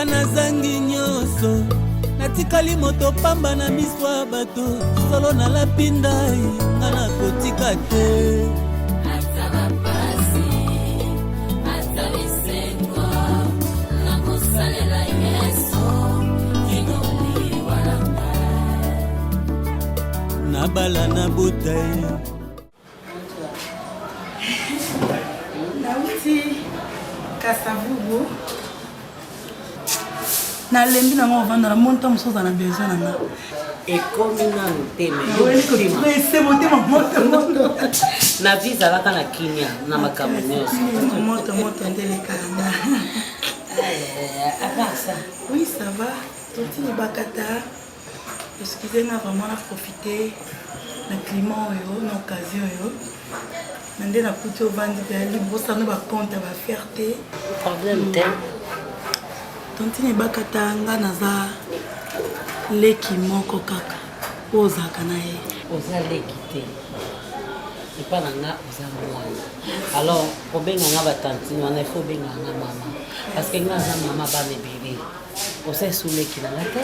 L: nga nazangi nyonso natikali moto pamba na miso ya bato solo nalapi ndai nga nakotika te nabala na bota ye
H: nauti kasavubu nalembi nango ovanda na monta mosusu aza na besoin na nga
I: ekomi nanu te
H: motema moto
I: na vie ezalaka na kinia na makambo nyonso
H: moto ndelekanga abasa oui ça va totini bakata excusez nga vraiment na profiter na climat oyo na occasion oyo na nde nakuti ovandi mpe ya libosano bacompte ya bafierté
I: problème te
H: tontini bakata nga naza leki moko kaka po ozalaka na ye
I: oza leki te epa na nga oza mwana alors obenga nga batantine wana ifo obenga nga mama parce que nga aza mama bana ebele oza esu leki na nga te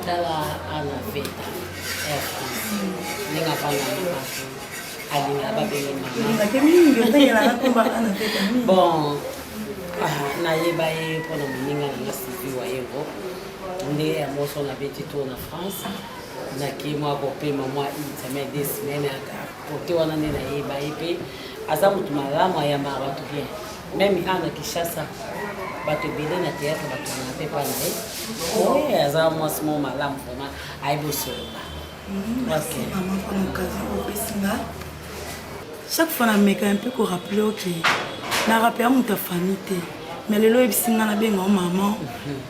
I: tala ana veta ndenge avanga bato alinga babenge bon nayeba ye mpona moninga nanga sivi wa yevo nde yamoso nabeti tour na France naki mwa kopema mwa semaine de semaine kote wana nde nayeba ye mpe aza motu malamu ayambaka bato bien meme ana Kinshasa bato ebele na théâtre bato na mpe mpa na ye oye aza mwasi mo malamu vraiment ayebosolola
H: chaque fois nameka un peu korapele oke narapela moto ya famille te mais lelo oyebisi nga nabenga o mama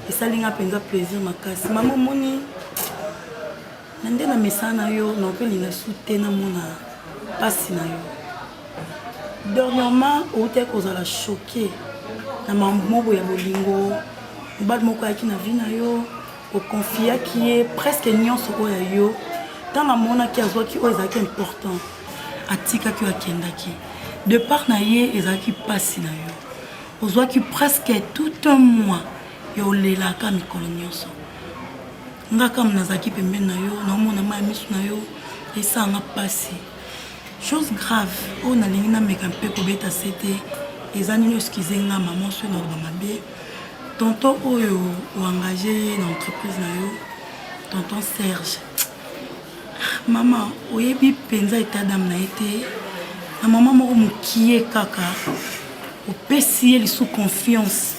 H: esali nga mpenza plaisir makasi mama omoni na nde na mesana na yo naopelinga su te namona mpasi na yo dernièrement outai kozala choqué na mambo moko ya bolingo mobali moko ayaki na vie na yo okonfiaki ye presque nyonso oyo ya yo ntango amonaki azwaki oyo ezalaki important atikaki oyo akendaki de part na ye ezalaki mpasi na yo ozwaki presque tout un mois ya olelaka mikolo nyonso nga kama nazalaki pembeni na yo naomona ma ya miso na yo esalanga mpasi chose grave oyo nalingi nameka mpe kobeta se te eza nini excuse nga mama so naloba mabe tonton oyo oengage ye na entreprise na yo tonton Serge mama oyebi mpenza etat d'âme na ye te na mama moko mokie kaka opesi ye lisu confiance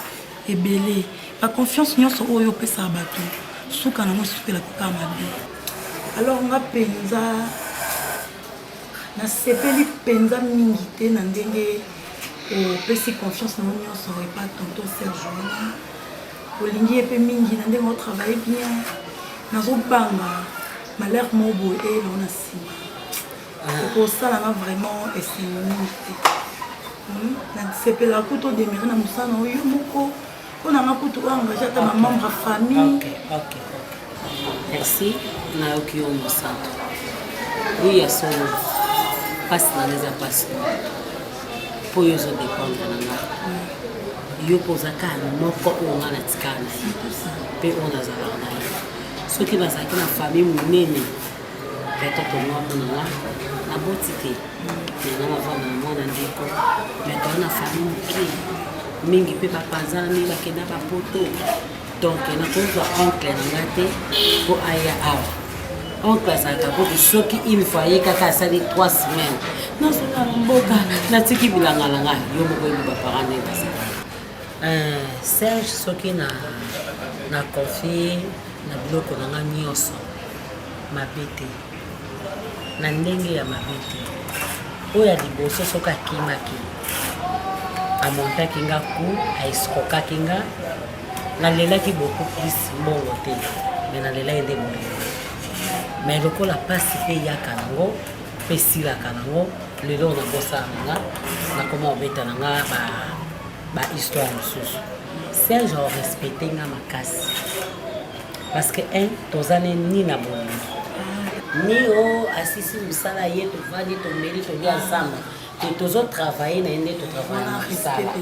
H: ebele baconfiance nyonso oyo opesaka bato suka nango esukela kokaa mabe alors nga mpenza nasepeli mpenza mingi te na ndenge opesi confiance nango nyonso epa tonton Serge wana olingi ye mpe mingi na ndenge otravaille bien nazobanga malheur moko boye eloo na nsima okosalanga vraiment esengo mingi te nasepelaka kutu odemere na mosala oyo moko mponanga kutu oengage ata bamembre ya famille.
I: Merci nayoki yo mosantu oui ya solo mpasi nanga eza mpasi mpo oyo ezodépendre na nga yo mpo ozaka moko oyo nga natikala na ye mpe oyo nazalaka na ye soki nazalaki na famille monene peut-être mwana nanga naboti te nanga navanda na mwana ndeko me toa na famille moke mingi mpe bapanzani bakenda bapoto donc nakozwa oncle nanga te mpo aya awa oncle azalaka mpoki soki une fois ye kaka asali 3 semaines nazonga na mboka natiki bilanga na ngai yo moko yebi baparent nde bazala Serge soki na confie na biloko na nga nyonso mabe te na ndenge ya mabe te oyo ya liboso soki akimaki amontaki nga ku aeskrokaki nga nalelaki beaucoup plus mbongo te me nalela ye nde molelo me lokola mpasi mpe eyaka nango mpe esilaka nango lelo nabosala nanga nakoma obeta nanga bahistoire mosusu Serge orespecte nga makasi parce que toza ni na bolingo ni o asisi mosala ye tovandi tomeli tolia ensemble te tozotravaille na ye nde totravaille na mosala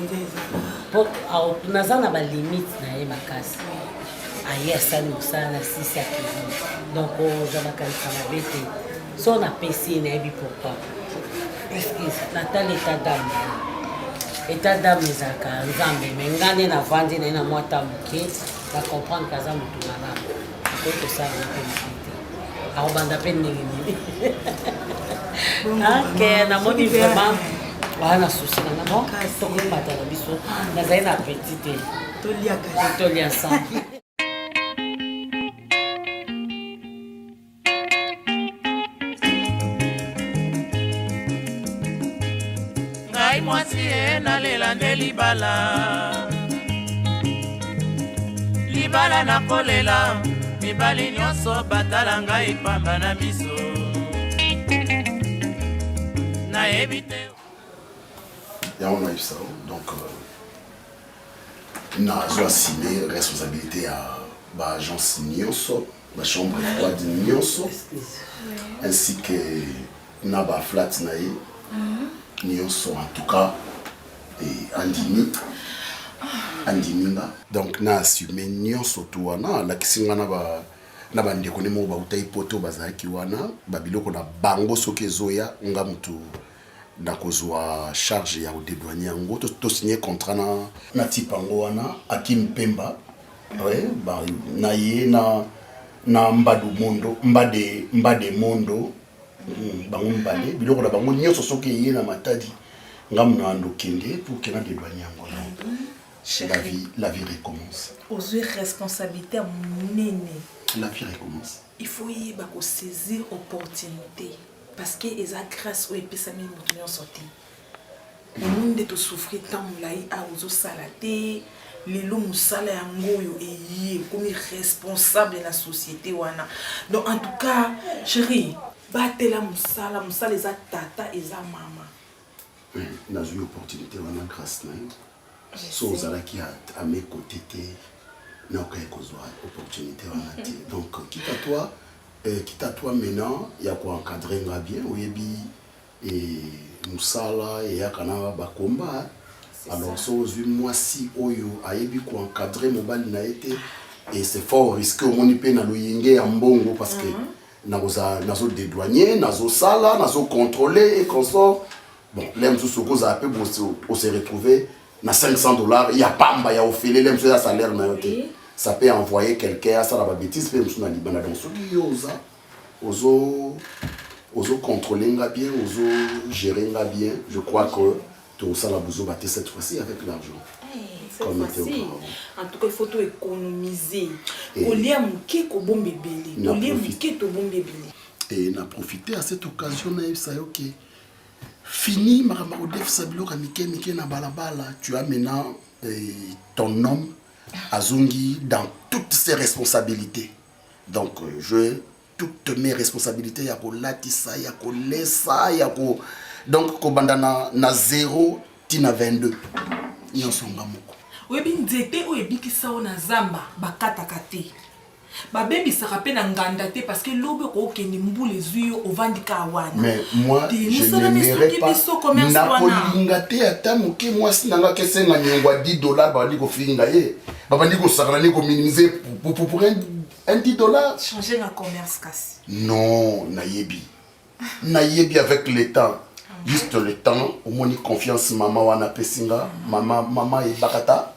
I: naza na balimite na ye makasi aye asali mosala na 6 ya kili donc oza makanisa mabe te so napesi ye nayebi pourquoi puisque natala état d'âme ezalaka nzambe me nga nde navandi na ye na mwa ta moke bacomprendre kaza motu malamu akoki kosala na mpe moke te akobanda mpe ndenge nini ok namoni vraiment wana susi nanga bon tokomata na biso nazali na petit te tolia ensemble.
G: ngai mwasi ye nalela nde libala nakolela mibali nyonso batala ngai pamba na miso nayebi te
M: on a eu ça, donc nazo assigné responsabilité à l'agence Nyonso, la chambre froide Nyonso, ainsi que Naba Flat Nae, Nyonso en tout cas, et Andiminga. Donc na assumé Nyonso tout wana, la kisingana na bandeko nemo ba utai poto bazaki wana, babiloko na bango soke zoya nga mutu nakozwa charge ya odédouaner yango to signé contrat na tipango wana Akim Pemba ouais ba na ye na mbadu mondo mbade mondo bango mbale biloko na bango nyonso soki ye na matadi ngam na ndokende pour que na dédouaner yango la vie recommence
F: aux responsabilités nene
M: la vie recommence
F: il faut y bako saisir opportunité parce que les grâce au épissami moutunion sorti le monde de souffrir tant mulai a ozo salate les lots musala yangoyo et comme responsable de la société wana donc en tout cas chérie batela musala les tata et mama
M: nazo une opportunité wana grâce na so zala qui à mes côtés na ko kozwa opportunité wana donc quitte à toi maintenant, il y a quoi encadrer bien, et Moussala et Yakana Bakomba. Alors, moi si Oyo a quoi encadrer mon bal n'a été et c'est fort risqué au monde peine à l'oyenge en bongo parce que nazo dédouaner, nazo sala, nazo contrôler et qu'on sort. Bon, l'aime tout ce qu'on a peu pour se retrouver na $500, il y a pamba, il y a offert l'aime ça salaire na yote. Ça peut envoyer quelqu'un à ça la bêtise même sur la Liban donc ceux oso contrôler bien oso gérer bien je crois que tout ça la bozo battre cette fois-ci avec l'argent comme
F: en tout cas il faut tout économiser au lieu muke ko bombe belé au lieu muke to bombe belé
M: et n'a profité à cette occasion na ça OK fini makambo def sabilo ka mike na balabala tu as maintenant ton homme Azungi dans toutes ses responsabilités. Donc, je toutes mes responsabilités, yako latisa, yako lesa, yako donc kobandana na 0 tina 22. Nyonsonga moko.
F: Webi nzete o ebiki sao na zamba bakata kate. Babebi sera pe na nganda te parce que lobe ko okeni mbule zuyo ovandika awana.
M: Mais moi je n'aimerais pas nakolinga te ata moke moi sinanga kese na nyongwa $10 bali ko finga ye. Babandi ko sakana ko minimiser pour un $10.
F: Changer la commerce kasi.
M: Non, nayebi avec le temps. Juste le temps, au moins confiance maman wana pesinga, maman et bakata.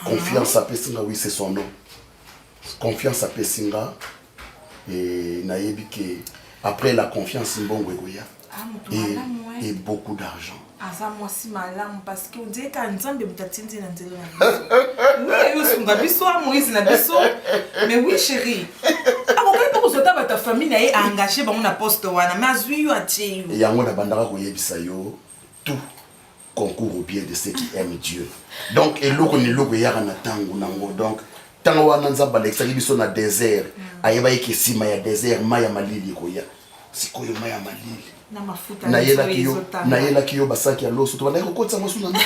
M: Confiance à pesinga, oui c'est son nom. Confiance à pesinga et nayebi que après la confiance mbongo ekoya et beaucoup d'argent.
F: Aza moi si malam parce que on dirait qu'un nzambe mutatindi na nzelo na biso. Oui, sunga biso Moïse na biso. Mais oui chérie. Ako pas kozota ba ta famille na ye engagé ba na poste wana mais azui yo atie yo.
M: Yango na bandaka ko yebisa yo tout concourt au bien de ceux qui aiment Dieu. Donc eloko ni loko yaka na tango nango donc tango wana nzamba l'exali biso na désert ayeba yeke sima ya désert maya malili ko ya. Sikoyo maya malili.
F: Na mafuta
M: na yela kiyo basaki ya loso to bana ko kotsa masu na ndako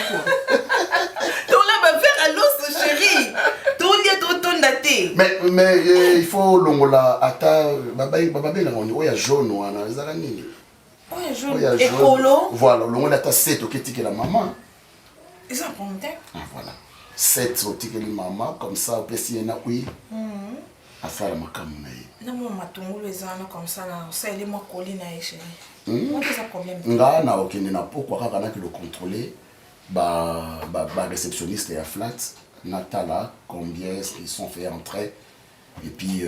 F: to la ba faire à l'os chérie to lia to tonda te
M: mais il faut longola ata baba na ngoni oya jaune wana ezala nini
F: oya jaune écolo
M: voilà longola ata seto ketike la maman
F: Ils ont compté.
M: Voilà. 7 otikeli maman comme ça opesi na oui. Afala makamu na ye.
F: Na mo matungulu ezana comme ça là, ça elle moi coller na chérie. Moi ça combien de temps?
M: Nga na okende na pourquoi kaka na ki le contrôler ba réceptionniste ya flat Natala combien est-ce qu'ils sont fait entrer et puis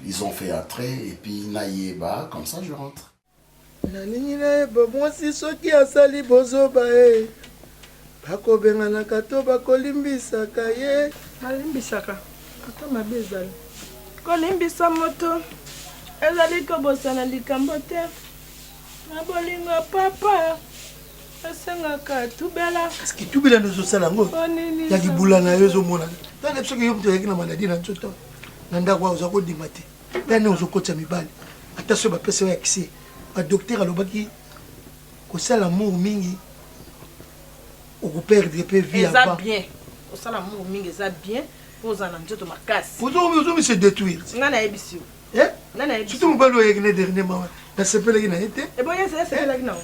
M: ils ont fait entrer et puis naïeba comme ça je rentre.
K: Nalingi na ba mwasi soki asali bozoba bakobenga na kato bakolimbisaka ye
C: balimbisaka ata mabe ezali kolimbisa moto ezali kobosana likambo te na bolingo papa asengaka tubela
K: parceke tubela nozosala yango ya libula na yo ezomona tala soki yo moto ayaki na maladi na nzoto na ndako oza kodima te tani ozokotisa mibali ata soki bapesa yo yakisi badokter alobaki kosala amour mingi okoperdre mpe vie
C: eza bien kosala amour mingi eza bien oza na nzoto makasi
K: ozomi se détruire
C: nga nayebisi yo
K: surtout mobali oyeki na dernièrement nasepelaki na ye te
C: eboyesepelaki nao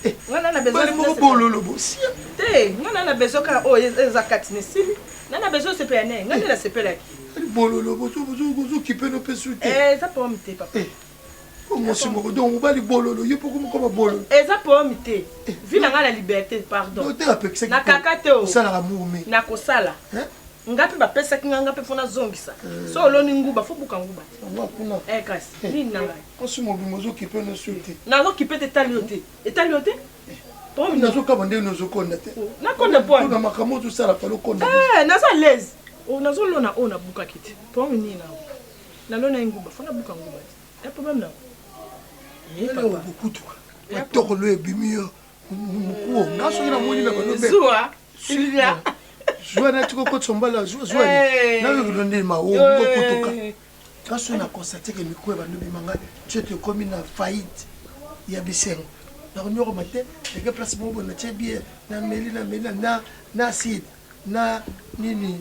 K: bali moko bololo bosia
C: te nga na besoin kaka oyo eza kati na esili na besoin osepela naye nga nde nasepelaki
K: bololo bozokipe no mpe su te
C: eza pomi te papa
K: mosi moko donc mobali bololo ye poko moko babololo
C: eza pomi te vi na nga na liberté pardon na kaka te
K: osalaka mourme
C: nakosala nga mpe bapesaki nga mpe mpona zongisa so oloni nguba fo buka nguba te kasi nini na ngai
K: osi mobimo ozokipe no su te
C: nazokipe te etali yo te etali yo te
K: nazokaba ndenge nozokonda te
C: nakonda
K: pona makambo ozosalaka lokonda
C: naza lese nazolona oyo nabukaki te pomi nini nao nalona ye nguba fo nabuka nguba te ya problème nao
K: bokutuka matokolo ebimi yo mokuo nga soki namoni na
C: banozuwa
K: zwa na tiko kotso mbala zwa na yo ndeni maongo kutuka kaso na constate que mikuwe banobi manga tu te comme na faillite ya bisengo na nyoko mate eke place mo na chebie na meli na acide na nini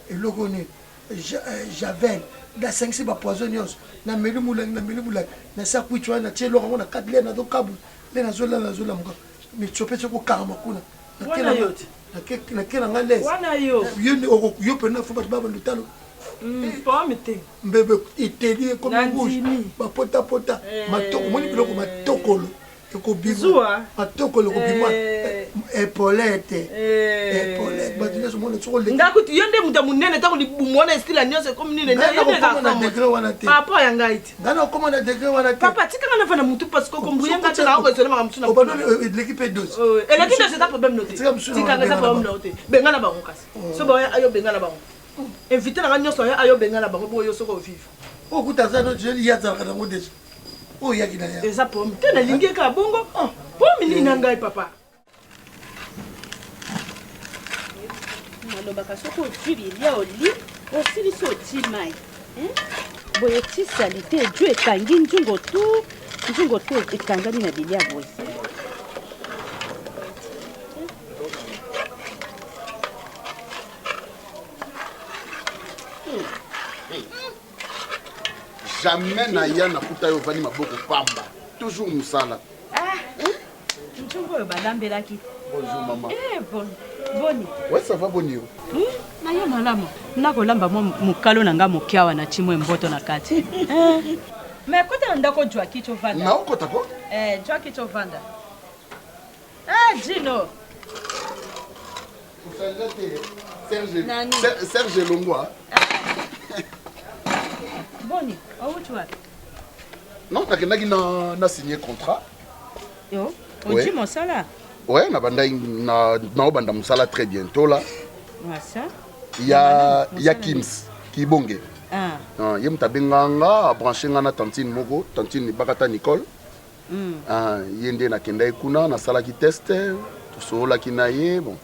K: eloko ni javel da 5 ba poisonneuse na meli mulang na sa kuitwa na chelo ngona kadle na do kabu le na zola mga mi chopetse ko karma kuna na kela yote na kela ngales
C: wana yo
K: yo pena fo ba lutalo
C: pomi te
K: mbebe iteli comme rouge ba pota matoko moni biloko matokolo ekobima matokolo ekobima epolete batine somona tsoko le
C: ngakuti yo nde muta munene ta kulibumona estila nyose comme nini
K: na degré wana te
C: papa yanga iti
K: ngana koma na degré wana te
C: papa tika ngana fana mutu parce que kombuya ngata na ko sele makamtu na
K: ko bano l'équipe 12
C: l'équipe c'est pas problème noté tika ngata problème noté benga na bango kasi so ba ayo benga na bango inviter na nyoso ayo benga na bango boyo soko vivre
K: okuta ça je y a ça na ngode oh yaki na ya
C: eza pomi te na lingi ka bongo pomi nini na ngai papa
P: nalobaka soki ozwi lilia oli osilisi oti mai boye ti sali te eju ekangi nzungo tu ekangani na lilia boye
M: jamais na ya nakuta yo vani maboko pamba toujours musala
P: nzungo oyo balambelaki
M: bonjour maman
P: boni
M: ouais ça va boni
P: na yo malamu nakolamba mwa mokalo na nga mokiawa na chimo emboto na kati me kota na ndako jwa kicho vanda
M: na okota ko
P: jwa kicho vanda Gino
M: Serge Longwa
P: boni awutu wapi
M: non nakendaki na signé contrat
P: yo oji mosala
M: ouais na obanda mosala très bientôt là
P: ça
M: ya Kims Kibonge ye mutabenganga branché nga na tantine moko tantine bakata Nicole ye nde nakendaki kuna nasalaki test tosololaki na ye bon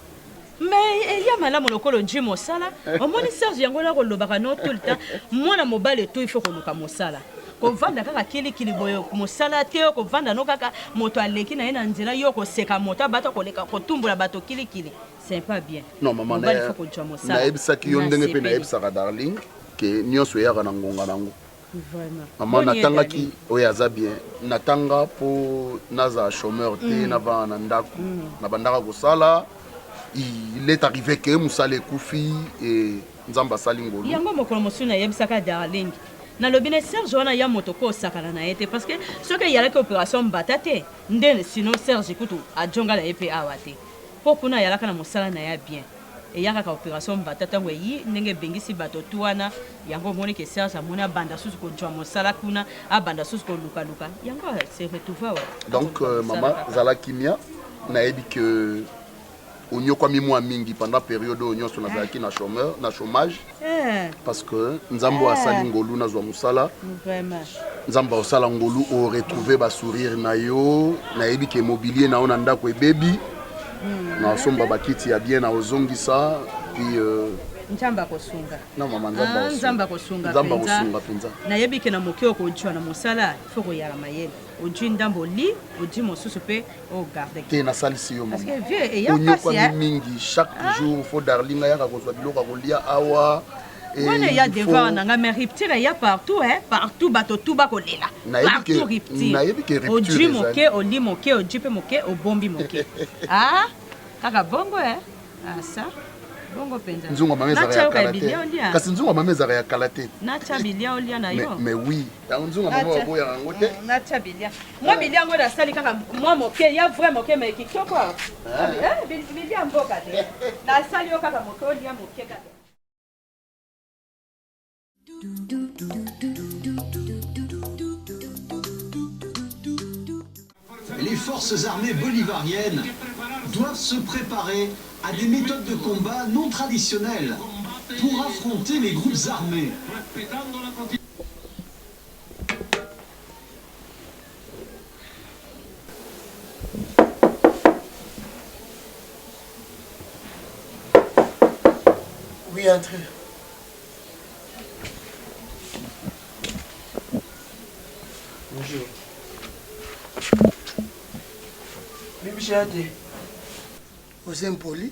P: mais ya malamu lokolo nji mosala omoni Serge yango na kolobaka no tout le temps mwana mobali to il faut koluka mosala kovanda kaka kilikili boyo mosala te kovanda no kaka moto aleki na ye na nzela yo koseka moto abata koleka kotumbola bato kilikili c'est pas bien
M: non maman nayebisaki yo ndenge mpe nayebisaka darling ke nyonso eyaka na ngonga nango mama natangaki oyo aza bien natanga mpo naza chômeur te na bana na ndako na bandaka kosala il est arrivé que Moussale Koufi et Nzamba Salingolo.
P: Yango mokolo mosuna yebisaka darling. Na lobine Serge wana ya motoko sakala na yete parce que ce que yala que opération batate ndene sinon Serge kutu ajonga la EP awate. Pokuna yala kana mosala na ya bien. Et yaka ka opération batata weyi ndenge bengisi bato tuana yango moni que Serge amona banda susu ko jwa mosala kuna a banda susu ko luka luka. Yango c'est retrouvé wa.
M: Donc maman Zala Kimia na yebi que onyo kwa mimwa mingi pendant période onyo so nazalaki na chômage parce que nzambo asali ngolu na zwa musala
P: vraiment
M: nzambo osala ngolu o retrouver ba sourire na yo na yebi ke mobilier na ona ndako ebebi na somba bakiti ya bien na ozongisa puis
P: Nzamba kosunga.
M: Non maman
P: Nzamba kosunga
M: penza.
P: Na yebi ke na mokyo ko jwa na musala foko yala mayele. Oji ndambo li, oji mosusu pe o garde.
M: Te na salisi yo maman.
P: Parce que vieux et ya passe
M: mingi chaque jour faut darlinga ya ka ko biloko ko lia awa.
P: Voilà, il y a des vents, mais riptire, il y a partout, hein, partout, bateau, tout bas, là. Partout, riptire. Au dji moke, au li moke, au djipe moke, au bombi moke. Ah, kaka bongo, hein. Ah, ça. Bongo penza.
M: Nzunga mameza ya kalate. Kasi nzunga mameza ya kalate.
P: Nacha bilia olia na yo.
M: Mais oui, nzunga mama boya ngote.
P: Nacha bilia. Moi bilia ngoda sali kaka moi moke, ya vraiment moke mais kitoko. Bilia mboka te. Na sali yo kaka moke olia moke kaka.
Q: Les forces armées bolivariennes doivent se préparer à des méthodes de combat non traditionnelles pour affronter les groupes armés.
K: Oui, entrez.
R: Bonjour.
K: Mibishade. Osempoli.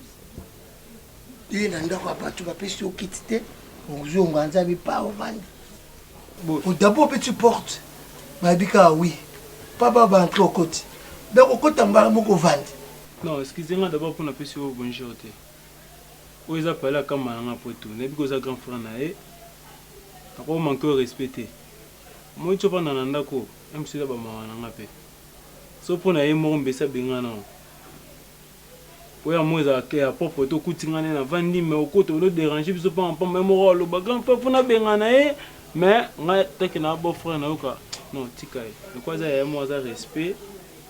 K: Lui nanda kwa batu bapesi okitite. Onzongo anzabi pa ovandi. D'abord petit porte. Mabika oui. Pas baba entre au côté. Donc au côté mbara moko vandi.
O: Non, excusez-moi d'abord pour la pesi au bonjour. Où ils appellent à Kamalanga pour tout. N'est pas grand frère naé. Après manquer respecter. Moi tu vas dans nandako. Même si là bas mawana pe. So pour naé mo mbesa bengana. Oui, moi, j'ai un propre to kutingane na vandi mais au côté de déranger biso pas en même rôle le grand frère pour na bengana mais nga teke na beau frère na yoka non tikai le quoi ça moi ça respect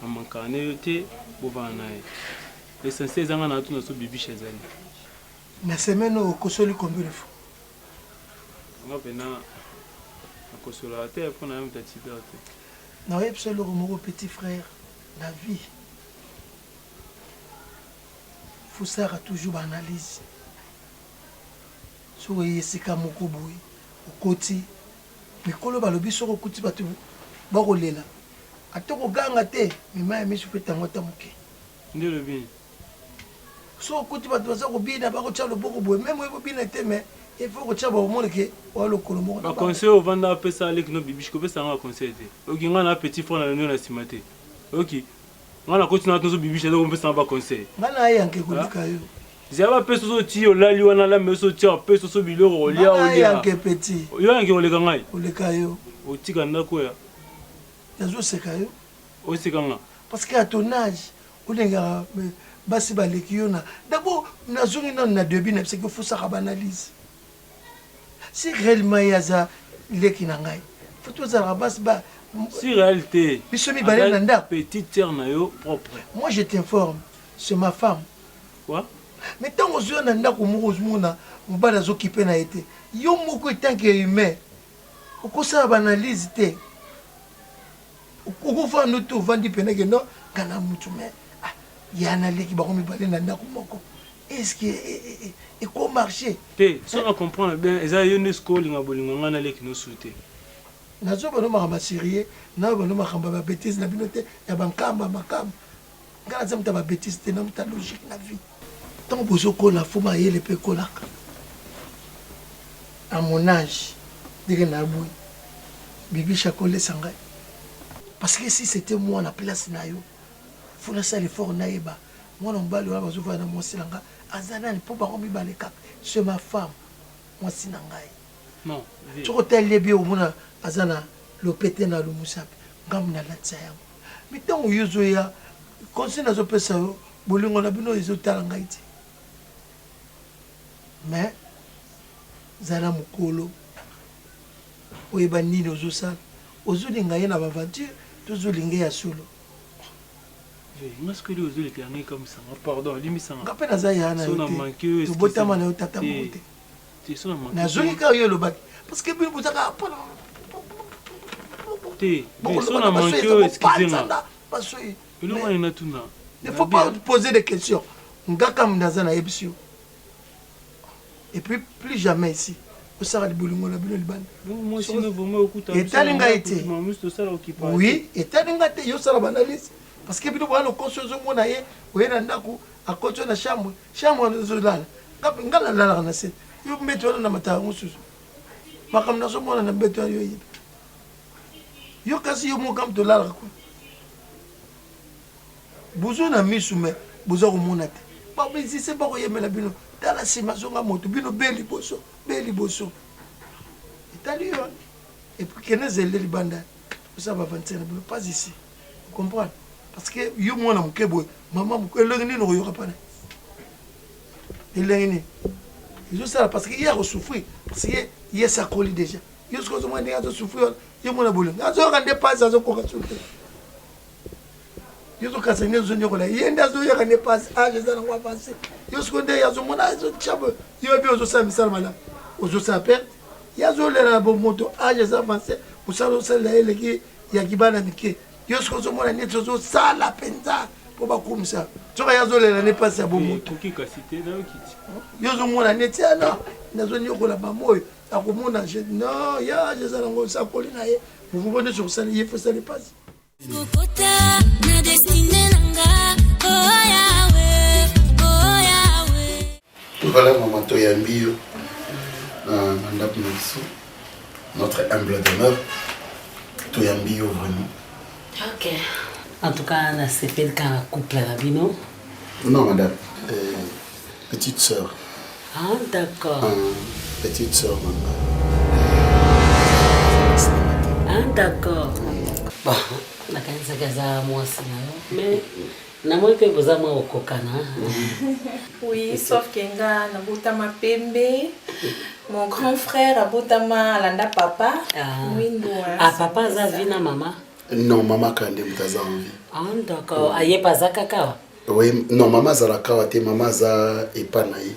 O: en mankane te bovana l'essentiel zanga na tout na so bibi chez elle
K: na semaine au kosoli combien de fois
O: nga pena akosola te pour na mta tiberte
K: na yepselo mon petit frère la vie. Faut ça toujours analyse. So yesika moko boy okoti mikolo balobi soko kuti batu bakolela atoko ganga te mima misu peta ngota moke
O: ndelo bien
K: so kuti batu baza ko bina bako tshalo boko boy même ebo bina te mais il faut que tshaba omone ke walo kolomo
O: ba conseil au vanda pesa avec no bibi ko pesa nga conseil te oki nga na petit frère na na simate oki nga na continue na bibi chez on pesa ba conseil
K: nga na yanke kulika yo
O: Zaba peso so ti o lali wana la meso ti o peso so biloko olia olia
K: yanke petit
O: yo yanke oleka ngai
K: oleka yo
O: otika ndako ya
K: yazo seka yo
O: o seka nga
K: parce que à ton âge olenga basi baleki yo na d'abord nazongi na début na parce que faut ça banalise si réellement yaza leki na ngai faut tout ça basi ba
O: si réalité
K: biso mi balé nanda
O: petite sœur na yo propre
K: moi je t'informe c'est ma femme
O: quoi.
K: Mais tant que je n'ai pas de temps occupé na été, yo moko tant que humain, oko sa banalise te. Oko fa no to vandi pena que non kana mutu mais ya na leki ba ko mi balé na ndako moko. Est-ce que et comment marcher?
O: Té, ça on comprend bien, eza yo ne schooling abolinga ngana leki no souté.
K: Na zo ba no ma sérieux, na ba no ma khamba ba bêtise na binote ya bankamba makamba. Ngana zamta ba bêtise te na mta logique na vie. Tant que vous avez la femme et le pécolak. À mon âge, dire naboui, bibi chakole sangay. Parce que si c'était moi la place nayo, faut la salle fort naïba. mwana mobali wana bazovanda na mwasi na ngai aza nani mpo bango mibale kaka c'est ma femme mwasi na ngai soko otali yebi omona aza na lopete na lumusape ngambu na latisa yango mi ntango yo ozoya conseil nazopesa yo bolingo na bino ezotala ngai te mais zala mokolo oyeba nini ozosala ozolinga ye na baventure tozolinga ya solo nga mpe naza ya na yo te tobotama na yo tata moko te nazongi kaka yo elobaki parce que bino bozaka mpona il faut pas poser des questions nga kam naza nayebi yo et puis plus jamais ici osala libolingo na bino libanda etali ngai te oui etali ngai te yo osala banalise parce que bino bwana okosi ozomona ye oye na ndako akoti na chambre ozolala nga nalalaka na se yo mbeti wana na mataka mosusu makambo nazomona na mbeti wana yo yebi yo kasi yo mokambo tolalaka kuna bozo na misu me boza komona te babesise bakoyemela bino tala nsima zonga moto bino be liboso etali yo et puis kene zele libanda osala bavantiere na bino pas ici vous comprenez parce que yo mwana moke boye mama moke elengi nini okoyoka pana elengi nini ezosala parce que ye akosouffrir parce que ye sakoli déjà yo soki ozomona ndenge azosouffrir yo mwana bolingo azoyoka nde pasi azokoka sulu te yo zokasa nde ozonyokola ye nde azoyoka nde pasi age eza nango avance yo soki nde azomona azotyaba yo ebi ozosala misala malamu ozosala perte ye azolela na bomoto age eza avance mosala osalela ye eleki ya kibana mike yo soki ozomona neti ozosala mpenza mpo bakumisa soki ye azolela nde pasi ya bomoto yo ozomona neti ana nazonyokola bamoyo akomona non ya age eza nango osakoli na ye movumo nde sokosala ye fosala pasi
S: kokota na destine nanga oh yawe
M: voilà maman toyambi yo na ndako na biso notre humble demeure toyambi yo vraiment
I: ok en tout cas na sepelka na couple na bino
M: non madame petite sœur
I: ah d'accord
M: petite sœur maman
I: ah d'accord bon nakanisaka eza mwasi na yo mais namoni mpe boza mwa okokana
F: oui sauf que nga nabotama pembe mon grand frère abotama alanda papa mwindo
I: papa aza vi na mama
M: non mama kande moto aza envie
I: ah d'accord ayeba aza kaka
M: oui non mama azalaka awa te mama aza epa na ye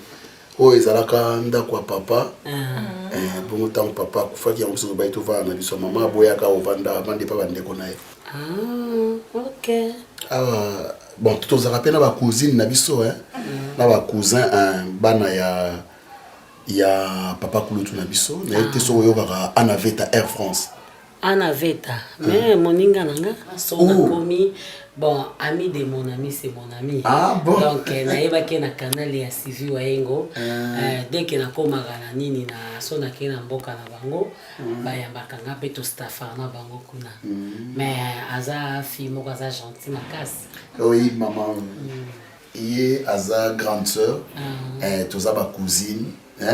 M: oyo ezalaka ndako ya papa bongo ntango papa akufaki yango biso tobai tovanda na biso mama aboyaka ovanda bande mpa bandeko na ye
I: ok
M: awa bon tozalaka mpe na bacousine na biso na bacousin bana ya papa kulutu na biso na ye te soki oyokaka anaveta air france
I: anaveta mais moninga nanga so nakomi bon ami de mon ami c'est mon ami
M: bon.
I: Donc nayebaki na canal ya Sylvie Wayengo dès que nakomaka na nini na so nakei na mboka na bango bayambaka nga mpe tostaffar na bango kuna mais aza fille moko aza gentil makasi
M: oui maman ye aza grande sœur toza bacousine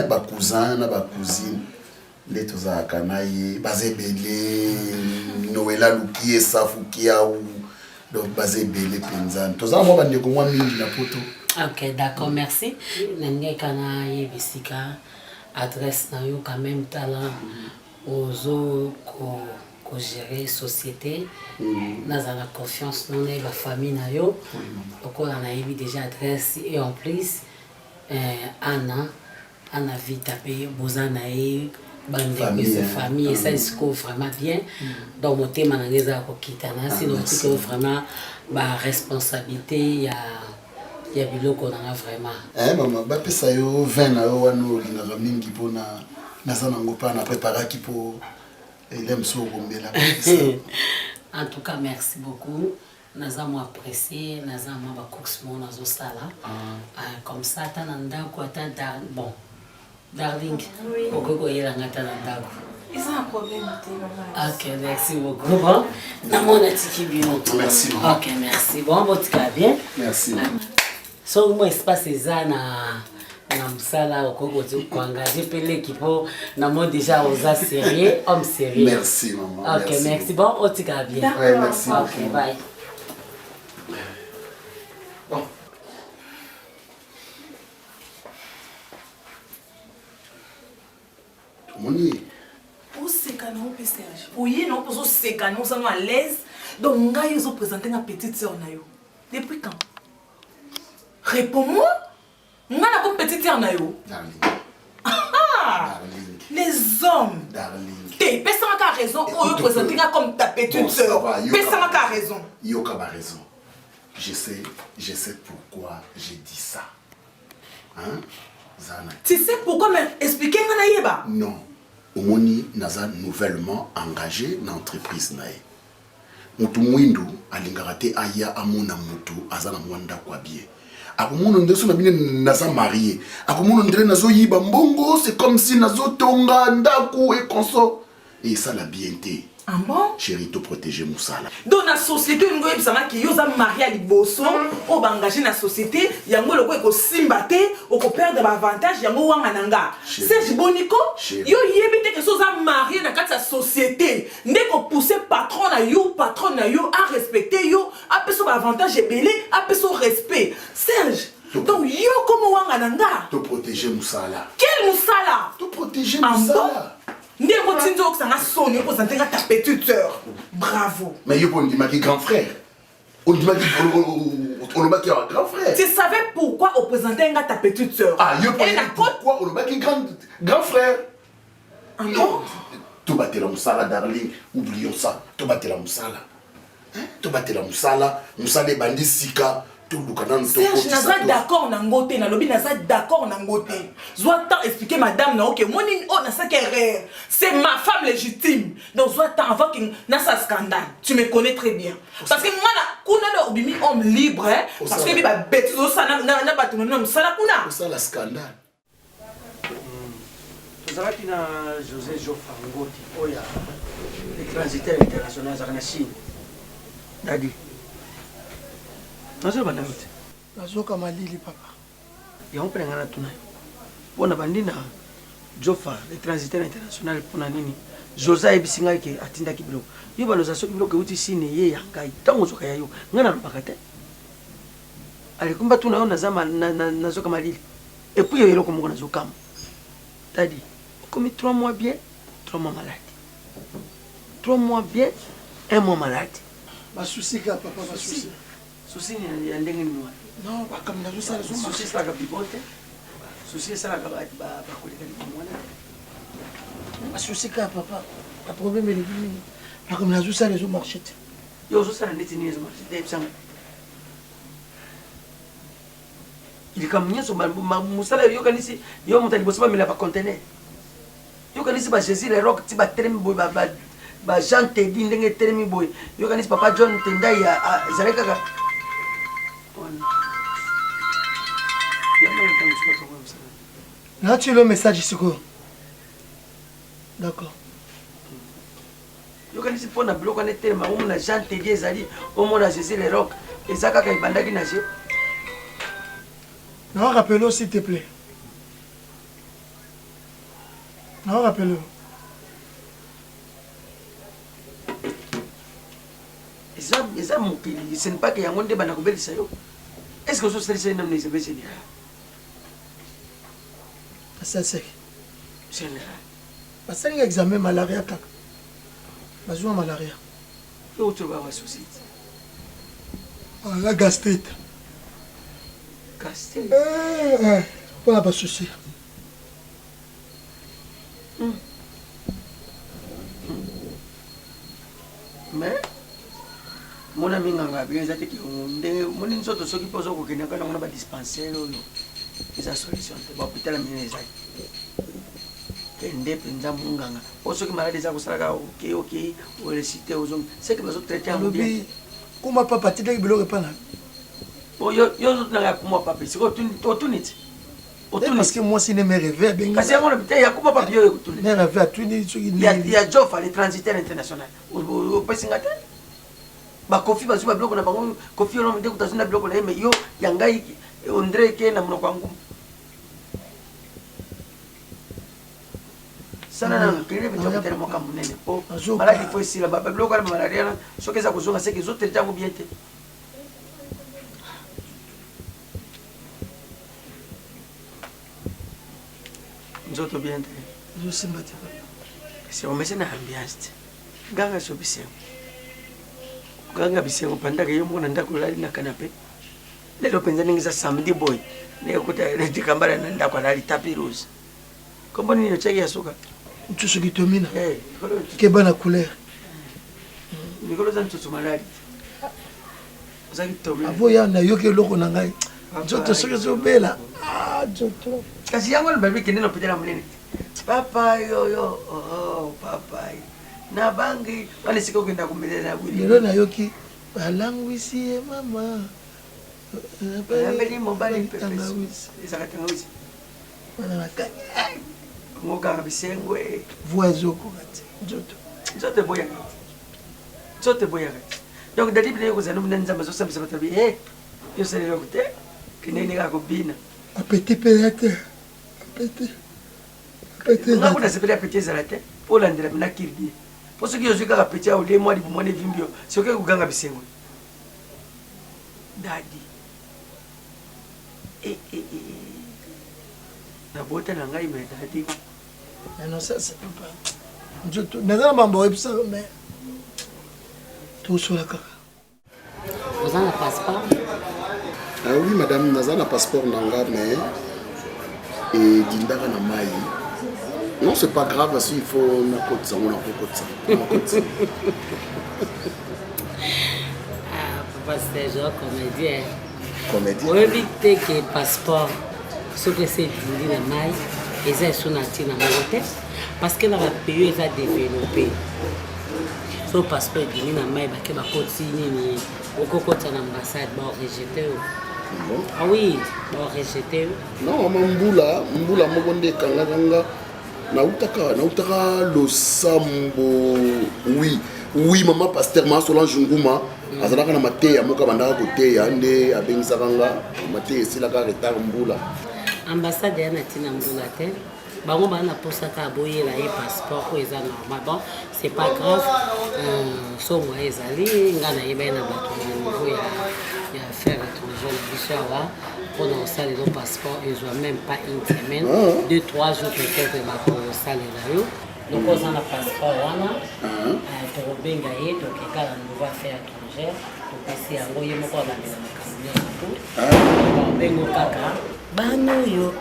M: bacousin na bacousine nde tozalaka na ye baza ebele noela luki esafuki au donc baza ebele mpenza tozala mwa bandeko mwa mingi na poto
I: ok d'accord merci nangeka na yebisika adresse na yo quand même tala ozo kogérer société nazala confiance no na bafamille na yo okola nayebi déjà adresse et en plus ana vita mpe boza na ye bandeko famille et ça esiko vraiment bien donc motema na ngeza kokitana sino tike vraiment ba responsabilité ya biloko na vraiment
M: mama bapesa yo vin na yo wana olingaka mingi mpona naza nango mpa na préparaki mpo elem so okombela
I: en tout cas merci beaucoup naza mo apprécié naza mo bacourse mo nazosala comme ça ata na ndako ata bon darling, pourquoi il y a un attendant?
F: Ils ont un problème, maman.
I: Ok, merci beaucoup. Bon, dans mon attitude,
M: merci.
I: Ok, merci. Bon, votre cas bien.
M: Merci.
I: So moi espace eza na msala okoki koengager pe l'équipe na moi déjà aux sérieux, homme sérieux.
M: Merci maman.
I: OK, merci. Bon, on t'y bien.
M: Ouais, merci.
I: OK, bye.
M: Bon. Moni.
F: Où c'est quand on peut Serge? Oui, non, pour c'est quand on s'en à l'aise. Donc nga yo présenter ma petite sœur na yo. Depuis quand? Réponds-moi. Nga na comme petite sœur na yo.
M: Darling.
F: Darling. Les hommes.
M: Darling.
F: T'es personne qui a raison pour yo présenter comme ta petite sœur. Personne qui a raison.
M: Yo a raison. Je sais pourquoi j'ai dit ça. Hein? Zana.
F: Tu sais pourquoi, mais expliquez-moi na yeba.
M: Non. Omoni naza nouvellement engagé dans l'entreprise nae. Mutu mwindu alingarate aya amona mutu azana mwanda kwa bie. Akomono ndeso na bine naza marié. Akomono ndele nazo yiba mbongo, c'est comme si nazo tonga ndaku et conso. Et ça la bienté.
F: Ah bon?
M: Chérie, te protéger Moussala.
F: Dans la société, nous avons qui yosa marié à l'iboso, on va engager dans la société, yango le ko simbate, on peut perdre avantage, yango wangananga. C'est boniko, yo yebite que soza marié dans la société, n'est qu'on pousser patron na yo à respecter yo, à peso avantage et belé, à peso respect. Serge, donc yo comme wangananga.
M: Te protéger Moussala.
F: Quel Moussala?
M: Te protéger Moussala.
F: Ta petite sœur. Bravo.
M: Mais on dit que grand frère. On dit que grand frère.
F: Tu savais pourquoi on présentait ta petite sœur?
M: Ah, pourquoi on dit grand frère?
F: Ah non?
M: Tu battes la Moussala, darling. Oublions ça. Tu battes la Moussala. Tu battes la Moussala. Moussala est bandit sika.
F: Serge, naza d'accord na ngote na lobi naza d'accord na ngote. Zoa tant expliquer madame na OK, moni oh na sa erreur. C'est ma femme légitime. Donc zoa tant avant que na sa scandale. Tu me connais très bien. Parce que moi na kuna na obimi homme libre hein, parce que ba bêtise ça na ba tuno na sala kuna.
M: Ça la scandale.
K: Tozalaki na José Joffre Ngoti oya le transitaire international za na Chine. Dadi. Nazoka malili papa. Ya mpenga na tuna. Bona bandina Jofa le transitaire international pona nini? Josa ebisinga ke atinda kibilo. Yo baloza so kibilo ke uti sine ye ya ngai. Tango zoka yayo. Ngana lubakate. Ale kumba tuna yo nazama nazoka malili. Et puis yo ko moko nazoka. Tadi. Comme 3 mois bien, 3 mois malade. 3 mois bien, 1 mois malade. Ba souci ka papa ba souci. Souci ni ya ndenge ni wana. Non, ba comme nazo sala zo souci sala ka bibote. Souci sala ka ba koleka ni mwana. Ba souci ka papa. Pas problème les bini. Ba comme nazo sala zo marché. Yo zo sala ndeti ni zo marché. Dai psanga. Il comme nyeso ba musala yo kanisi yo mutali bosa ba mila ba conteneur. Yo kanisi ba Jésus le rock ti ba trem boy ba Jean Teddy ndenge tremi boy. Yo kanisi papa John Tendai ya zaleka ka là tu le message ici quoi. D'accord. Yo kanisi pona bloc on était ma on a Jean Teddy ezali au monde à Jésus le rock et ça kaka ibandaki na je. Non rappelle-le s'il te plaît. Non rappelle-le. Eza mokili ce n'est pas que yango nde bana kobelisa yo. Est-ce que vous savez que c'est général? Ça c'est général. Parce que l'examen malaria kaka. Bazwa malaria. Yo tu vas avoir souci. Ah la gastrite. Gastrite. Pas souci. Mais mon ami nganga bien zati ki ndenge moni nzoto soki pozo ko kenya kana ba dispensaire oyo eza solution te ba hôpital mine ezali ke ndepe nzambu nganga o soki malade za ko sala OK o réciter aux hommes c'est que bazo traiter en bien kuma papa tite bilo repana o yo na kuma papa c'est ko tunit parce que moi si ne me rêve ben kasi yango na ya kuma papa yo ko tunit ne rêve à tunit soki ya Jofa le transitaire international o pesingate ba kofi ba zuba bloko na bango kofi no ndeko tazuna bloko na mais yo yangai
T: ondre ke na monoko ya ngumu sana na kile bitu kutele moka munene po maladi fo esila babiloko na malaria soki eza kozonga seke ezoteleta yango bien te nzoto bien te
K: zosimba te
T: si omese na ambiance te ganga so bisengo ganga bisengo pandaka yo moko na ndako olali na kanape lelo mpenza ndenge eza samedi boy nekuta tikambala na ndako alali tapi rose kombo nini otyaki ya suka
K: ntusu kitomina keba na couleur
T: mikolo eza ntusu malali oza kitomina
K: avo ya nayoki eloko na ngai nzoto soki ezobela nzoto
T: kasi yango lobabi kende na hôpital ya monene papa yoyo papa na bangi wana esika okenda komelela na bwili
K: lelo nayoki balangwisi ye mama
T: ayambeli mobali ezaka tangawisi
K: wana nakani
T: ngokanga bisengwe
K: voix ezokoka te
T: nzoto eboyaka te nzoto eboyaka te donc dadi bino yokozala nomina nzambe azosambisa bato abi yosaleloko te kendeni kaka kobina
K: apeti mpe te
T: nga kuna sepeli apeti ezala te mpo olandela mina kirdie mpo soki ozwi kaka peti ya olie mwa libumwana evimbi yo soki koganga bisengwe dadi nabota na ngai me dadi
K: naza na mambo oyebisa me tosola kaka
I: oza na passeport
M: oui madame naza na passeport na nga mais edindaka na mai non c'est pas grave si il faut nakotisa ngo nakokotisa
I: papa c'est genre comédien oyebi te ke passeport soki ese edindi na mai eza eso na ntina moko te parce que na bapays eza développé so passeport edindi na mai bake bakoti nini okokota na ambassade baorejete yo ah oui baorejete yo
M: non mbula moko nde ekangakanga nautaka losambo oui mama paster ma Solange Nguma azalaka na mateya moko abandaka koteya nde abengisaka nga mateya esilaka retard mbula
I: ambassade ya na ntina mbula te bango bana naposaka aboyela ye passeport oyo eza normal bon c'est pas grave somwa ezali nga nayeba ye na bato na niveau ya affaire étranger na biso awa mpona kosalela passeport ezwa même pas une semaine 2-3 jours peut-être bakosalela yo donc oza na passeport wana tokobenga ye tokekala na niveau affaire étrangère topesi yango ye moko abandela makambo nyonso tu babengo kaka bana oyo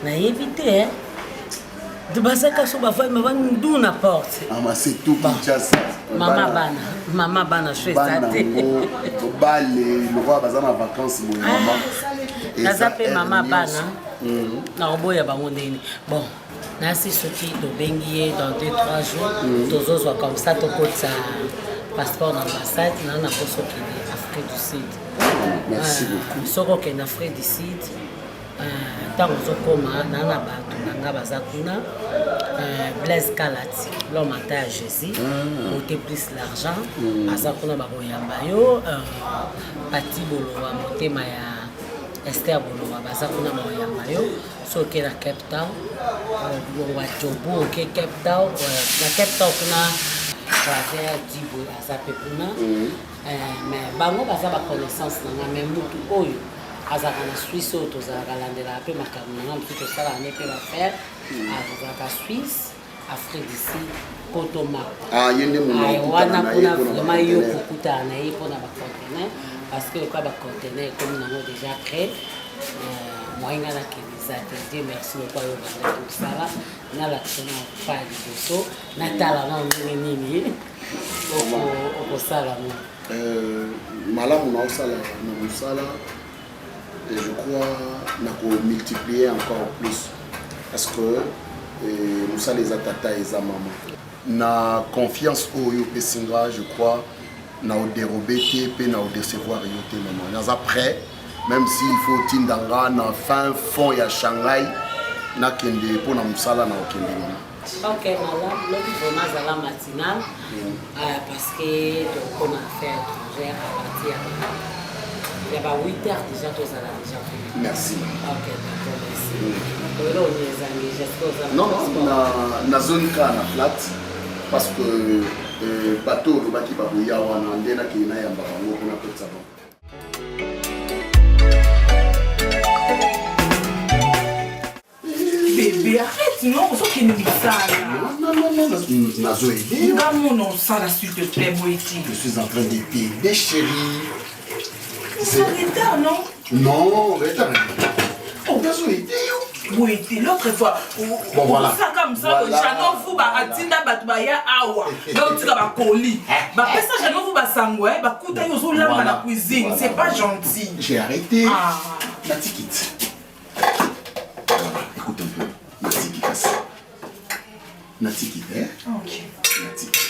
I: nayebi te bazaka so bafami bandu na porte
M: c'est tout Kinshasa
I: mama bana so eza te
M: bale lokwa baza na vacances boye mama
I: naza mpe mama bana nakoboya bango ndeni bon nasi soki tobengi ye dans 2-3 jours tozozwa comme ça tokotisa passeport na ambassade nana na mpo sokende Afrique du Sud soki okende Afrique du Sud ntango ozokoma na na bato na nga baza kuna Blaise Kalati l'homme ata ya Jésus côté plus l'argent aza kuna bakoyamba yo Pati Bolowa motema ya Esther Bolowa baza kuna bakoyamba yo so oke na Cape Town wa Jobo oke Cape Town na Cape Town kuna Traver Dibo aza pe kuna mais bango baza baconnaissance na nga me mutu oyo azalaka na Suisse oyo tozalaka landelaka mpe makambo na nga mosusu tosalaka ne mpe bafere azalaka Suisse Afrique du Sud potoma wana mpona vraiment yo kokutana na ye mpona bacontenaire parce que lokola bacontenaire ekomi nango déjà créé moyenga nakende eza te Dieu merci lokola yo banda tosala nalakisa na pa liboso natala na ndenge nini okosala ngo
M: malamu naosala na mosala et je crois qu'on a multiplié encore plus parce que nous sommes les tata et les maman. Na confiance au Yopesinga, je crois, na au dérober et na au décevoir yote maman. Nous sommes prêts, même s'il faut tindanga na fin fond ya Shanghai, na kende pour na musala na okende maman.
I: Ok, madame, l'autre vraiment à la matinale parce que on a fait étrangère à partir Il y a 8 heures déjà, tout ça là déjà.
M: Merci.
I: Ok, d'accord, merci.
M: Non, na zone ka na flat parce que bateau le baki ba boya wana ndena ki na yamba bango kuna petsa bon.
F: Bébé, arrête, non, on sent qu'il nous dit ça là.
M: Non, Nazo aidé.
F: Regarde-moi non ça là, s'il te plaît, Boïti.
M: Je suis en train d'aider, chérie.
F: C'est retard, non?
M: Non, retard. Oh, Nazo aidé.
F: Boïti, l'autre fois,
M: bon, voilà.
F: Ça comme ça, j'en vous ba atinda batubaya awa. Donc tu vas colis. Bah ça j'en vous ba sangwe, ba kuta yo zo lamba la cuisine, c'est pas gentil.
M: J'ai arrêté. La tiquite. Écoute un peu. Natiki, hein?
F: Ok.
M: Natiki.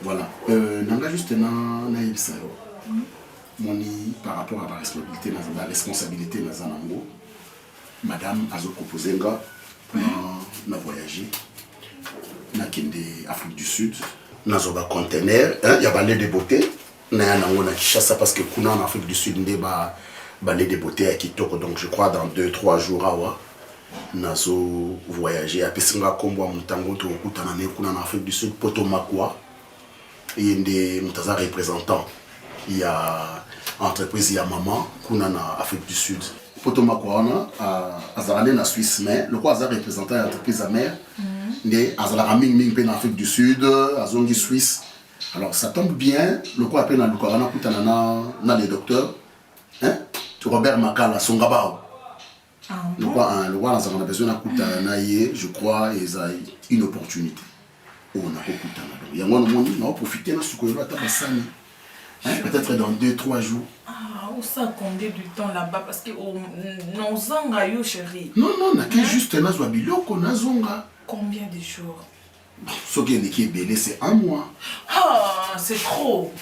M: Voilà. Nanga juste na ibisayo. Moni par rapport à la responsabilité na zanango. Madame azo proposé nga na voyager na kende Afrique du Sud. Na zo ba conteneur, hein, ya balai de beauté. Na ya nango na Kinshasa parce que kuna en Afrique du Sud nde ba balai de beauté à Kitoko, donc je crois dans 2-3 jours awa. Nazo voyager à Pessinga Kombo à Mutango to kutana ne kuna en Afrique du Sud poto makwa yende mutaza représentant il y a entreprise il y a maman kuna na Afrique du Sud poto makwa na azalane na Suisse mais le quoi azar représentant entreprise à mère ne azala ming pe na Afrique du Sud azongi Suisse. Alors ça tombe bien le quoi appelle na lukara na kutana na les docteurs hein tu Robert Makala Songabao. Le roi on a besoin d'un je crois, ils ont une opportunité. On a beaucoup de temps. Il y a on a profité de ce que l'on a peut-être dans 2-3 jours.
F: Ah, où ça combien de temps là-bas? Parce que non zanga yo chérie.
M: Non, on a juste un azoabiloko na zonga.
F: Combien de jours?
M: Ce qui est belé, c'est 1 mois.
F: Ah, c'est trop.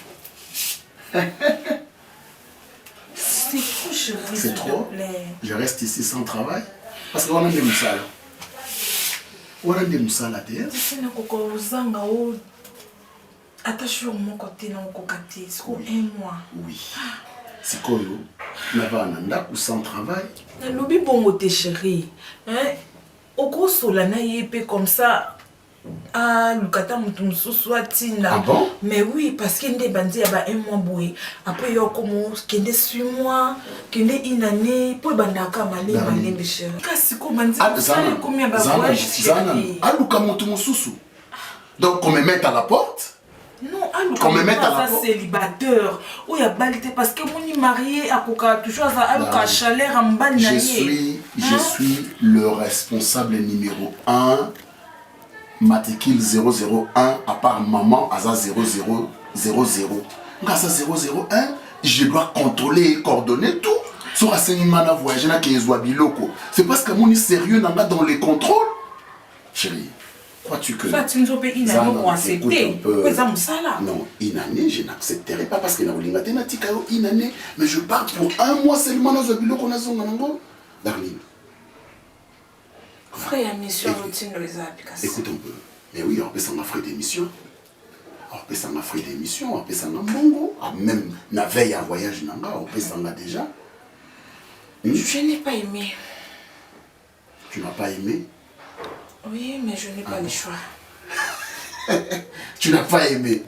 F: C'est trop chérie.
M: C'est trop. Je reste ici sans travail. Parce qu'on a des moussala. On a des moussala derrière.
F: Tu sais, on a attaché mon côté, on a c'est 1 mois.
M: Oui. C'est quoi, on a sans travail.
F: L'obi bon côté chérie. Au gros solana yépé comme ça. Ah, Lukata Moutoumsou soit tina.
M: Ah bon?
F: Mais oui, parce qu'il y a des bandits à 1 mois boué. Après, il y a comme qu'il y a 6 mois, qu'il y a 1 année, pour bandaka malé, malé, mes chéris. Qu'est-ce que bandit? Combien de voyages chérie?
M: Ah, Luka Moutoumsou. Donc, on me met à la porte?
F: Non, on me met à la porte. Célibataire. Où il y a balité parce que mon marié a toujours un chaleur en bas.
M: Je suis le responsable numéro 1. Matricule 001 à part maman Aza 0000. Grâce à 001, je dois contrôler et coordonner tout. Sur la Sénimana voyage na Kézoa Biloko. C'est parce que mon est sérieux dans les contrôles. Chérie, crois-tu que.
F: Ça, tu nous as payé une année pour accepter.
M: Non, une année, je n'accepterai pas parce que une année, mais je pars pour 1 mois seulement dans le Biloko Nazongango. Darling.
F: Frère, mission routine les applications.
M: Écoute un peu. Mais oui, on peut s'en faire des missions. On peut s'en faire des missions, on peut s'en bongo. Même la veille à voyage, on peut s'en déjà.
F: Je n'ai pas aimé.
M: Tu n'as pas aimé?
F: Oui, mais je n'ai pas le choix.
M: Tu n'as pas aimé?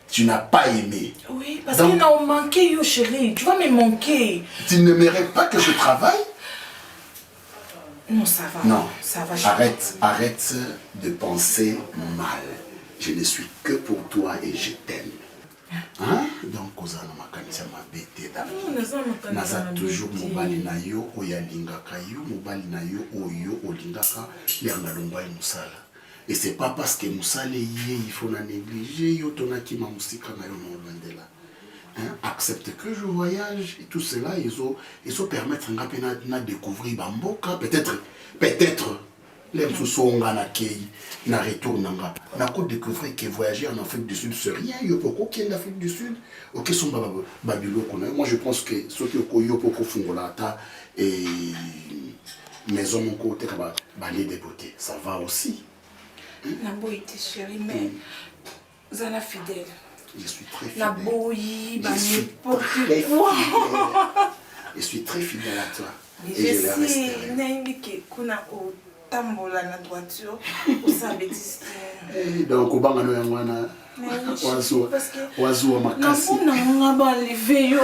M: Tu n'as pas aimé?
F: Oui, parce qu'il m'a manqué, yo chérie. Tu vas me manquer.
M: Tu ne m'aimerais pas que je travaille?
F: Non, ça va.
M: Non,
F: ça va.
M: Arrête de penser mal. Je ne suis que pour toi et je t'aime. Hein? Donc, Kozana makanisa mabete da. Naza toujours mobali na yo oya lingaka yo, mobali na yo oyo olingaka lerna lomba et musala. Et c'est pas parce que musala il faut na négliger yo tonaki ma musika na yo no loin là. Hein? Accepte que je voyage et tout cela, ils ont permettre de découvrir Bamboka, peut-être, les sous-songa na kei, na retour nanga. Na ko découvrir que voyager en Afrique du Sud, c'est rien, yo poko qui est en Afrique du Sud, ok son babilo connaît. Moi je pense que ce que yo poko fungolata et maison mon côté kaba balai des beautés, ça va aussi.
F: La beauté chérie, mais zala fidèle.
M: Je suis très fidèle.
F: La bouillie, n'importe
M: quoi.
F: quoi.
M: Je suis très fidèle à toi.
F: Mais
M: Et je le
F: je sais,
M: resterai.
F: Naïmike, qu'on a au tambola na droiture, ou ça bêtise.
M: Donc, au banc, on a oiseau à ma casse.
F: Non, on a pas levé yo.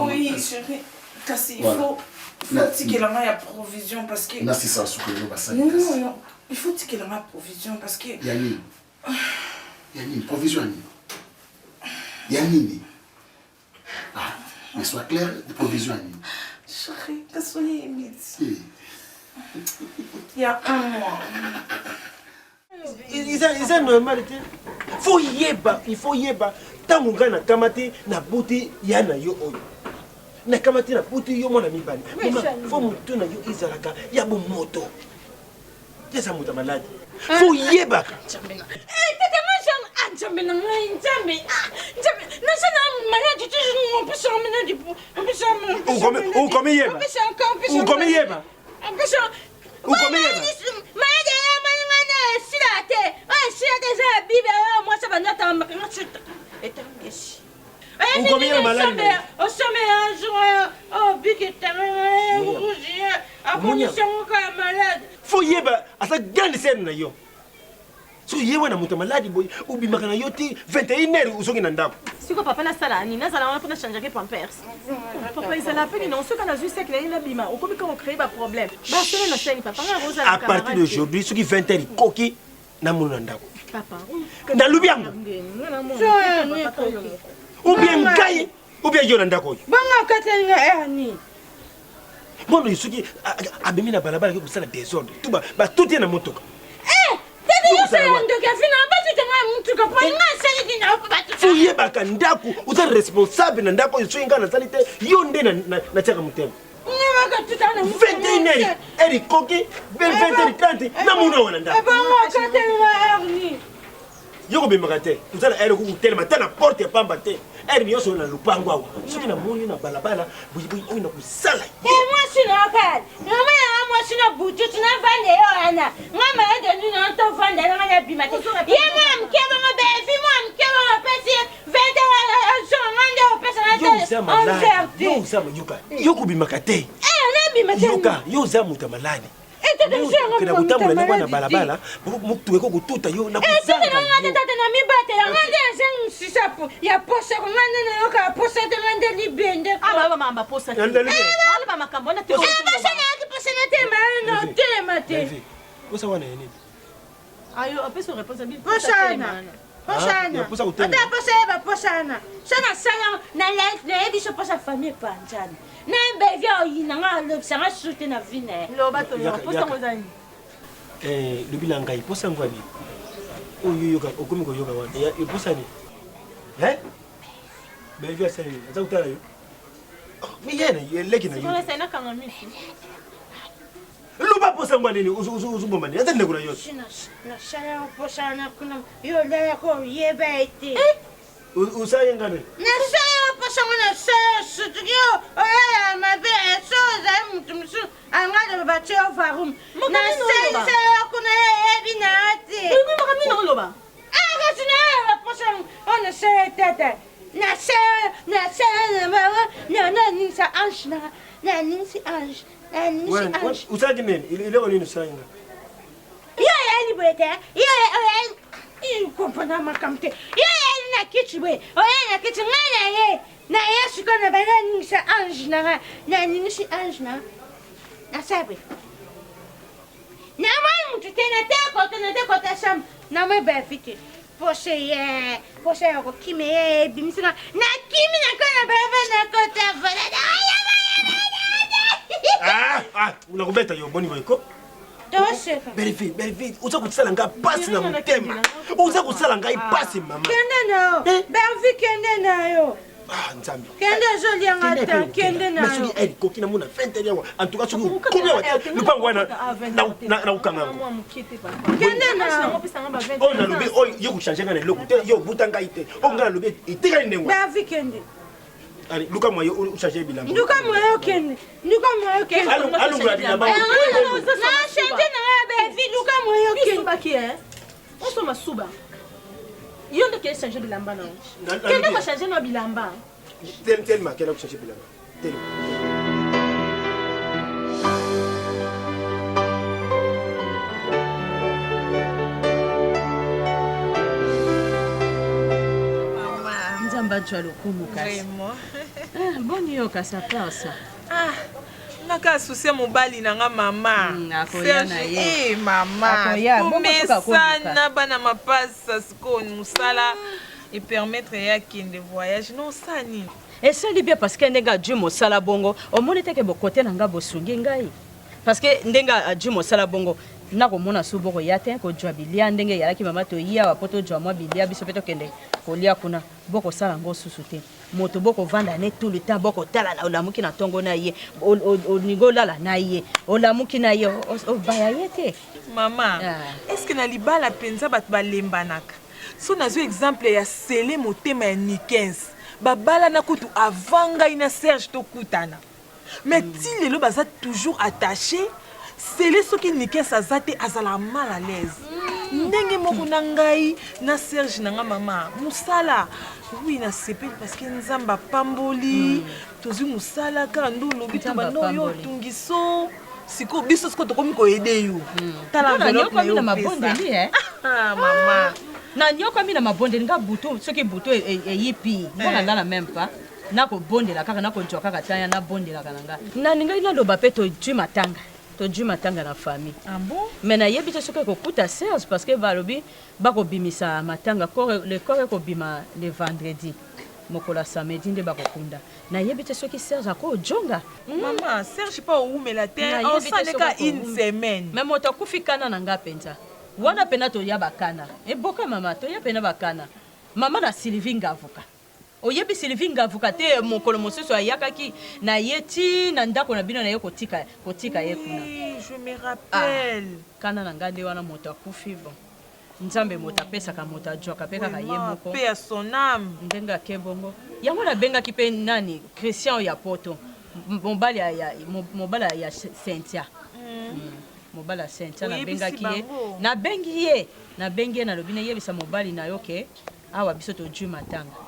F: Oui,
M: casse.
F: chérie. Parce qu'il
M: Voilà.
F: faut que la main ait provision parce que.
M: Non, c'est ça, ce que je veux
F: Non, non, non. Il faut que la main ait provision parce que.
M: Yanni. Yanni, provision Yanni. Yanni. Ah, mais sois clair, provision Yanni.
F: Chérie, qu'est-ce que c'est? Il y a un mois.
K: eza normal te il faut yeba ntango ngai nakamati nabuti ya na yo oyo nakamati nabuti yo mwana mibali fo motu na yo ezalaka ya bomoto eza moto maladi fo yebaka
U: Njambe na ngai njambe nasana maladi
K: ukomi yeba fo yeba asa grande scène na yo so ye wana moto maladi boye obimaka na yo ti 21h ozongi na ndako
P: siko papa nasala ani nazala wana mpona changeaki pampers papa ezala peni non soki nazwi sek na ye nabima okomi ka ocrée baproblème basele na seni papa nga ozala
K: à partir d'aujourd'hui soki 20h ikoki namoni na ndako nalubi yango ubie ngai ubie yo na ndako oyo
U: bangakatelinga ani
K: bono soki abimi na balabala ke kosala désordre tuba batuti ye na motoka foyebaka ndako oza responsable na ndako oyo soki ngai nasali te yo nde natiaka motema 21h erikoki 20h30 namona wana ndako yo kobimaka te ozala ere kokutelema te na porte ya pamba te ere nyonso oyo na lupango awa soki namoni yo na balabala boyiboyi oyo na kosala yo kobimaka te yoka yo oza moto maladi kena kotambola ndenge na balabala motu eko kotuta yo na kozanga posa wana yenini
U: poshana sana sala na biso posa famille panjana na bevi oyinanga alobisanga sute na vine
P: loba toyo posa ngozani
K: lobila ngai posa ngwani oyo yoka okomi koyoka wana posa ni bevi asali aza kutala yo miyena eleki na yo luba posa ngwani ni uzubomba ni azende kuna yote
U: na sala poshana kuna yo la ko yeba ite
K: usaye ngane
U: na sala poshana na sala studio oya mabe soza mtumsu angala babatio varum na sala kuna ebinati
P: mimi makamina oloba
U: sina poshana ona sala tata na sala na nisa ange na nisi ange
K: usaki nini ileko nini usanga
U: yo yani bwete yo kompona makamte yo yani na kichi bwe oya na kichi ngana ye na yesu kana bana nisa ange na nisi ange na sabe na mai mtu tena teko sham na mai bafiti poshe yako kime ye bimisina na kimi na kana baba na kota
K: unakubeta yo boni boyko Belle uza kutsala nga pasi na mutema uza kutsala nga ipasi mama
U: kende na Bervi kende na yo
K: nzambi
U: kende joli ngata kende na yo
K: mesuli elle kokina muna fente yawa en tout cas soki komi wa lupango wana na ukanga
U: kende na
K: o na lobi o yo kuchanger ngana lokute yo butanga ite o ngana lobi itika ndengo
U: Bervi kende
K: ali luka moyo uchanger bilango
U: luka moyo kende
K: alu ngula bila ba
U: na change na Bervi luka moyo kende
P: baki on soma suba
U: Yo nde ke changer bilamba na. Kende ko changer no bilamba.
K: Tellement qu'elle a changer bilamba. Tellement.
P: Nzamba tu lokumu kasi.
A: Vraiment.
P: Boni yo kasa pasa.
A: Naka souci mobali nanga mama.
P: Akoya na ye.
A: Mama.
P: Akoya.
A: Komesana bana mapasa siko musala et permettre ya kinde voyage non sani.
P: Et ça li bien parce que ndenga Dieu mo sala bongo. O monete ke bokote nanga bosungi ngai. Parce que ndenga Dieu mo sala bongo. Nako mona suboko yate ko jwa bilia ndenge yalaki mama to iya wapoto jwa mwa bilia biso peto kende kolia kuna boko sala ngo susute moto boko vanda ne tout le temps boko tala na olamuki na tongo na ye o nigola la na ye olamuki na ye o baya yete
A: mama est-ce que na libala penza bat balembanaka so nazo exemple ya sele motema ya Nikens babala na kutu avanga ina Serge to kutana mais ti lelo baza toujours attaché. C'est les gens qui Nikens azate azala mal à l'aise. Ndenge moko na ngai na Serge na mama musala. Oui na sepeli parce que nzamba pamboli. Tozi musala ka ndolo bitu bando yo tungiso. Siko biso siko tokomi ko aider yo. Tala enveloppe na mabondeli
P: mama. Na nyoka mina mabondeli nga butu soki butu e yipi. Bona ngala même pas. Nako bondela kaka nako njoka kaka tanya na bondela kananga. Na ninga ina loba pe to tu matanga. To Dieu matanga na famille.
A: Ah bon?
P: Mais na yebite soki ko kuta Serge parce que balobi bako bimisa matanga le corps ko bima le vendredi. Mokola samedi nde bako kunda. Na yebite soki Serge ako jonga.
A: Maman, Serge pas ou mais la terre on s'en est qu'à une semaine.
P: Mais moto kufikana na nga penza. Wana pena to ya bakana. E boka mama to ya pena bakana. Mama na Sylvie Ngavuka. Oyebi Sylvie Ngavuka te mokolo mosusu ayakaki na yeti na ndako na bino na ye kotika ye kuna.
A: Je me rappelle.
P: Kana na ngande wana moto akufi bon. Nzambe moto apesaka moto ajwaka pe kaka ye moko.
A: Paix à son âme.
P: Ndenga ke bongo. Yango na benga ki pe nani Christian ya poto. Mobali ya Cynthia. Mobala Cynthia na benga ki ye. Na bengi ye na lobine yebisa mobali na yo ke awa biso to Dieu matanga.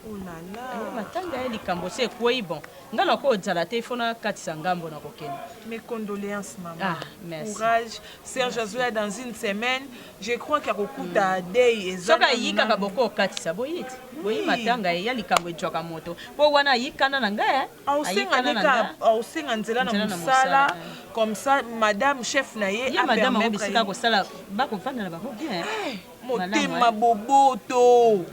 A: Oh là là.
P: Matanga ya likambo se kwei bon. Ngala ko dzala te fona katisa ngambo na kokene.
A: Mes condoléances maman.
P: Ah, merci.
A: Courage. Serge Azoya dans une semaine, je crois qu'il y a beaucoup d'adei et ça.
P: Soka yika ka boko katisa boyiti. Boyi matanga ya likambo ejwaka moto. Po wana yikana na ngaya.
A: Ausenga nzela na musala comme ça madame chef na ye
P: a madame obisika ko sala bako vanda na bako bien.
A: Motema boboto.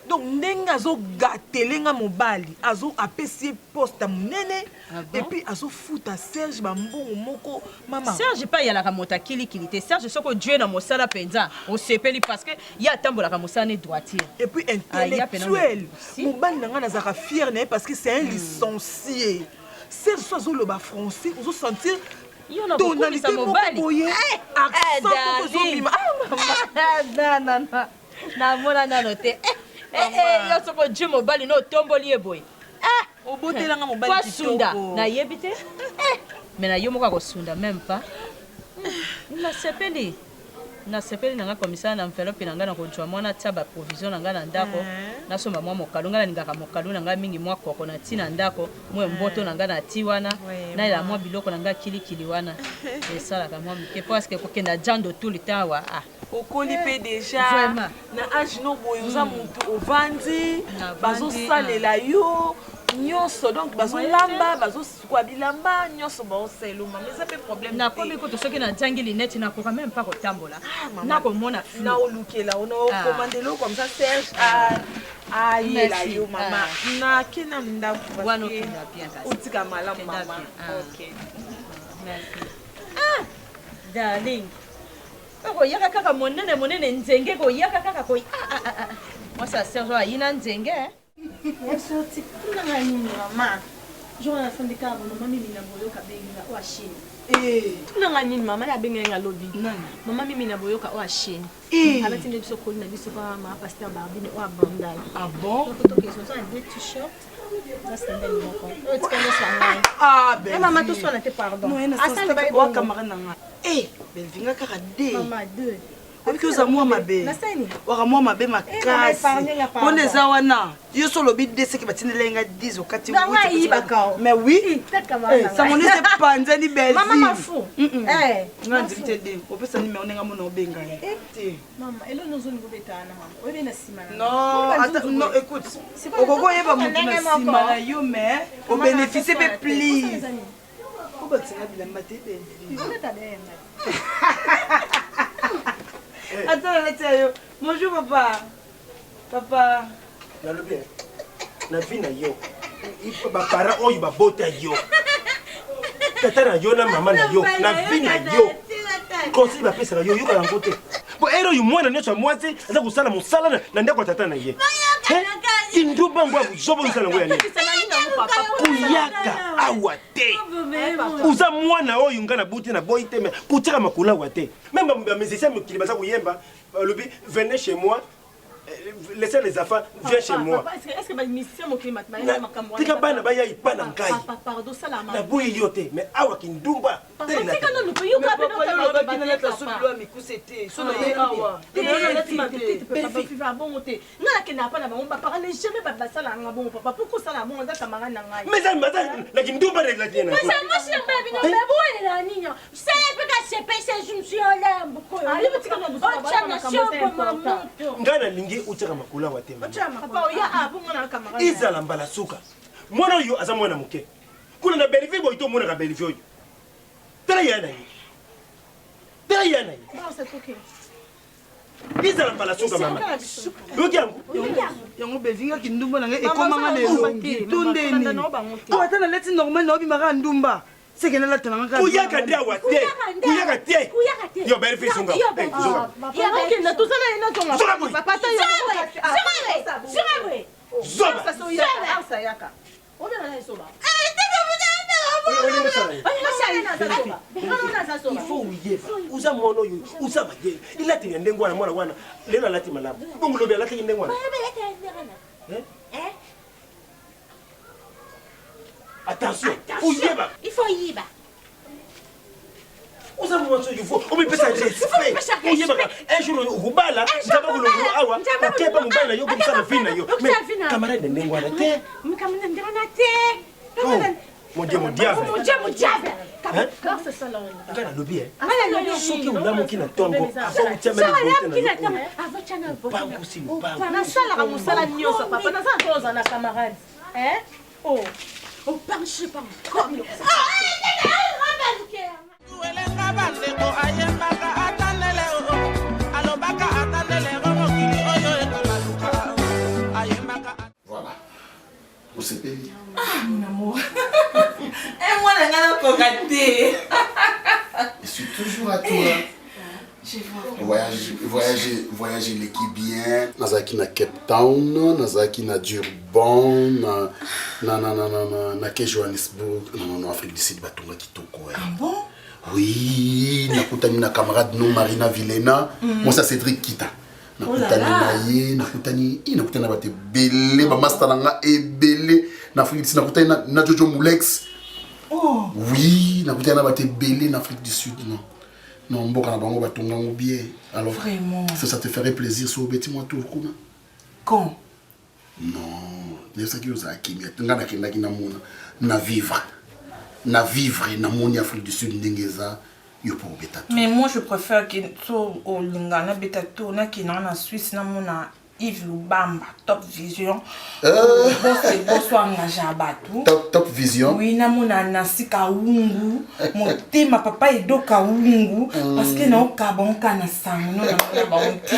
A: Donc ndenge azo gatelenga mobali azo apesi poste munene et puis azo futa Serge bambongo moko mama
P: Serge pa yala ka mota kili te Serge soko Dieu na mosala penza o sepeli parce que ya tambola ka mosala ne droitier
A: et puis intellectuel mobali nanga na zaka fier né parce que c'est un licencié Serge azo loba français ozo sentir tonalité mobali accent ozo bima
P: non na mona na note yo soko Dieu mobali no tomboli eboy
A: obotelanga mobali
P: kitoko na yebite mais na yo moko ko sunda même pas na sepeli nanga komisa na enveloppe nanga na konjwa mwana taba provision nanga na ndako na somba mwa mokalu ngala ningaka mokalu nanga mingi mwa koko na tina ndako mwe mboto nanga na tiwana na la mwa biloko nanga kili wana et ça la kama mike parce que kokenda jando tout le temps wa
A: okoli pe déjà na âge no boyoza mutu ovandi bazo salela yo nyonso donc bazo lamba bazo kwa bilamba nyonso ba oselo mais ça fait problème
P: na komi ko to soki na jangi linette na ko quand même pas ko tambola na ko mona
A: na olukela ono commandelo comme ça Serge yela yo mama na kena ndako
P: wano kenda bien kasi
A: utika malamu mama OK
P: merci darling ko yaka kaka monene nzenge ko yaka kaka ko moi ça Serge ayina nzenge
U: Sorti kuna nini mama jona fundi ka bono mami mina boyoka benga wa Chine kuna nini mama ya benga nga lobby mama mimi na boyoka wa Chine ala tinde biso ko na biso ba ma pasteur barbine wa bandai
A: ah bon
U: to ke so ça des t-shirt là c'est belle moko o tikana
A: ah
U: ben mama to so na te pardon
A: asante ba wa kamera nanga belvinga kaka de
U: mama 2
T: Obiki oza mwa mabe. Waka mwa mabe makasi. Pone eza wana. Yo solo bi dese ki batindele nga 10 okati wuti. Mais oui. Ça mon ese panzani bezi.
U: Mama mafu.
T: Ngandi bitede. Opesa ni me onenga mona obenga.
U: Mama, elo nozoni kobetana mama. Oye na sima na.
T: Non, attends, non, écoute. Okoko yeba mutu na sima na yo mais au bénéficier pe please. Pourquoi tu n'as pas maté bezi? Attends, laisse-moi. Bonjour, papa. Papa.
E: Na vie na yo. Ba para oyo ba bota yo. Tata na yo na mama na yo. Na vie na yo. Conseil ba pesa yo yo ka ngote. Bo ero yu mwana nyosha mwasi aza kusala musala na ndako tata na ye. Induba ngwa buzobo kusala ngwa ne. Kuyaka awate. Uza mwana oyo ngana buti na boy teme kuchaka makula wate. Même ba musicien mukili baza kuyemba lobi venez chez moi. Laissez les enfants, viens chez moi.
U: Est-ce que ma mission mon climat
E: tika bana baya ipana ngai.
U: Pardon salama.
E: Na boye yote mais awa kindumba.
U: Tika no lupo yo ka beno ta
T: ba kinela ta solo mi kusete. Solo ye awa.
U: Papa fiva bon te. Na ke na pa na ba on ba parler jamais ba basala nga bon papa pourquoi ça la bon za camarade na ngai.
E: Mais ça la kindumba de la tienne.
U: Mais ça moi c'est pas bino mais bon la niño. C'est pas que c'est pas c'est je me suis allé beaucoup. Ali tika no buso ba.
E: Ngana lingi uchaka makula wa tema.
U: Papa oya abunga na camarade.
E: Izala mbala suka. Mwana yo aza mwana muke. Kuna na Belleville boy to mwana ka Belleville. Tala yana yi. Tala yana yi.
U: Non c'est OK.
E: Izala mbala suka mama. Yoki yangu.
T: Yango bevinga kindumba na ngai ekomanga lelo. Tundeni. To atana leti normal na obi maka ndumba. C'est la tanga.
E: Kuyaka dia wate. Kuyaka tie. Yo Belleville sunga.
U: Ya na tout ça na tonga. Papa ta yo. Zoba. Ça yaka. On est là soba.
E: Il faut ouiller. Uza mono yo. Uza baye. Il a tenu ndengwa na mwana wana. Lelo lati malamu. Bongo lobe lati ndengwa. Attention,
U: il faut y aller.
E: Vous avez montré qu'il faut. On me peut s'arrêter. Un jour, au bala, nous avons le gros awa. Ok, pas mon bala, yo comme ça, le fin yo. Mais camarade de Nengwana, t'es.
U: Mais camarade de Nengwana, t'es.
E: Oh, mon Dieu, mon diable.
U: Mon Dieu, mon diable.
E: Quand c'est ça là. Regarde le lobby. Ce qui est là, mon qui n'a tongo. Avant, tu as même
U: le tongo. Avant, tu as même le tongo. Pas possible, pas. Pas na sala, na musala nyosa, papa. Na sala toza na camarade. Hein? Oh. Oh, penche pas comme ça.
M: Voilà. Vous savez.
F: Ah, mon amour. Et moi, je suis
M: Je suis toujours à toi. Voyager l'équipe bien. Nazaki na Cape Town, nazaki na Durban, na Johannesburg, non, Afrique du Sud, batonga kitoko.
F: Ah bon?
M: Oui, nakutani na camarade no Marina Vilena, moi ça Cédric Kita. Nakutani na ye, nakutani na bate belé, ba master nga ebelé, na Afrique du Sud, nakutani na Jojo Moulex.
F: Oh.
M: Oui, nakutani na bate belé na Afrique du Sud, non. Non, bon, on va tomber en bien. Alors,
F: vraiment.
M: Ça te ferait plaisir sur le bêtis, moi, tout le coup.
F: Quand?
M: Non, c'est ça qui nous a acquis. Na vivre. Na vivre, na moni Afrique du Sud, n'engeza, yo pour bêta.
F: Mais moi, je préfère que tout au Lingana bêta tout, na qui n'a en Suisse, na mona Yves Lubamba, Top Vision. Bonsoir,
M: Top Vision.
F: Oui, na mona Nasi Kaungu. Mon thème, ma papa est do Kaungu. Parce que na okabon kana sang, non na baonte.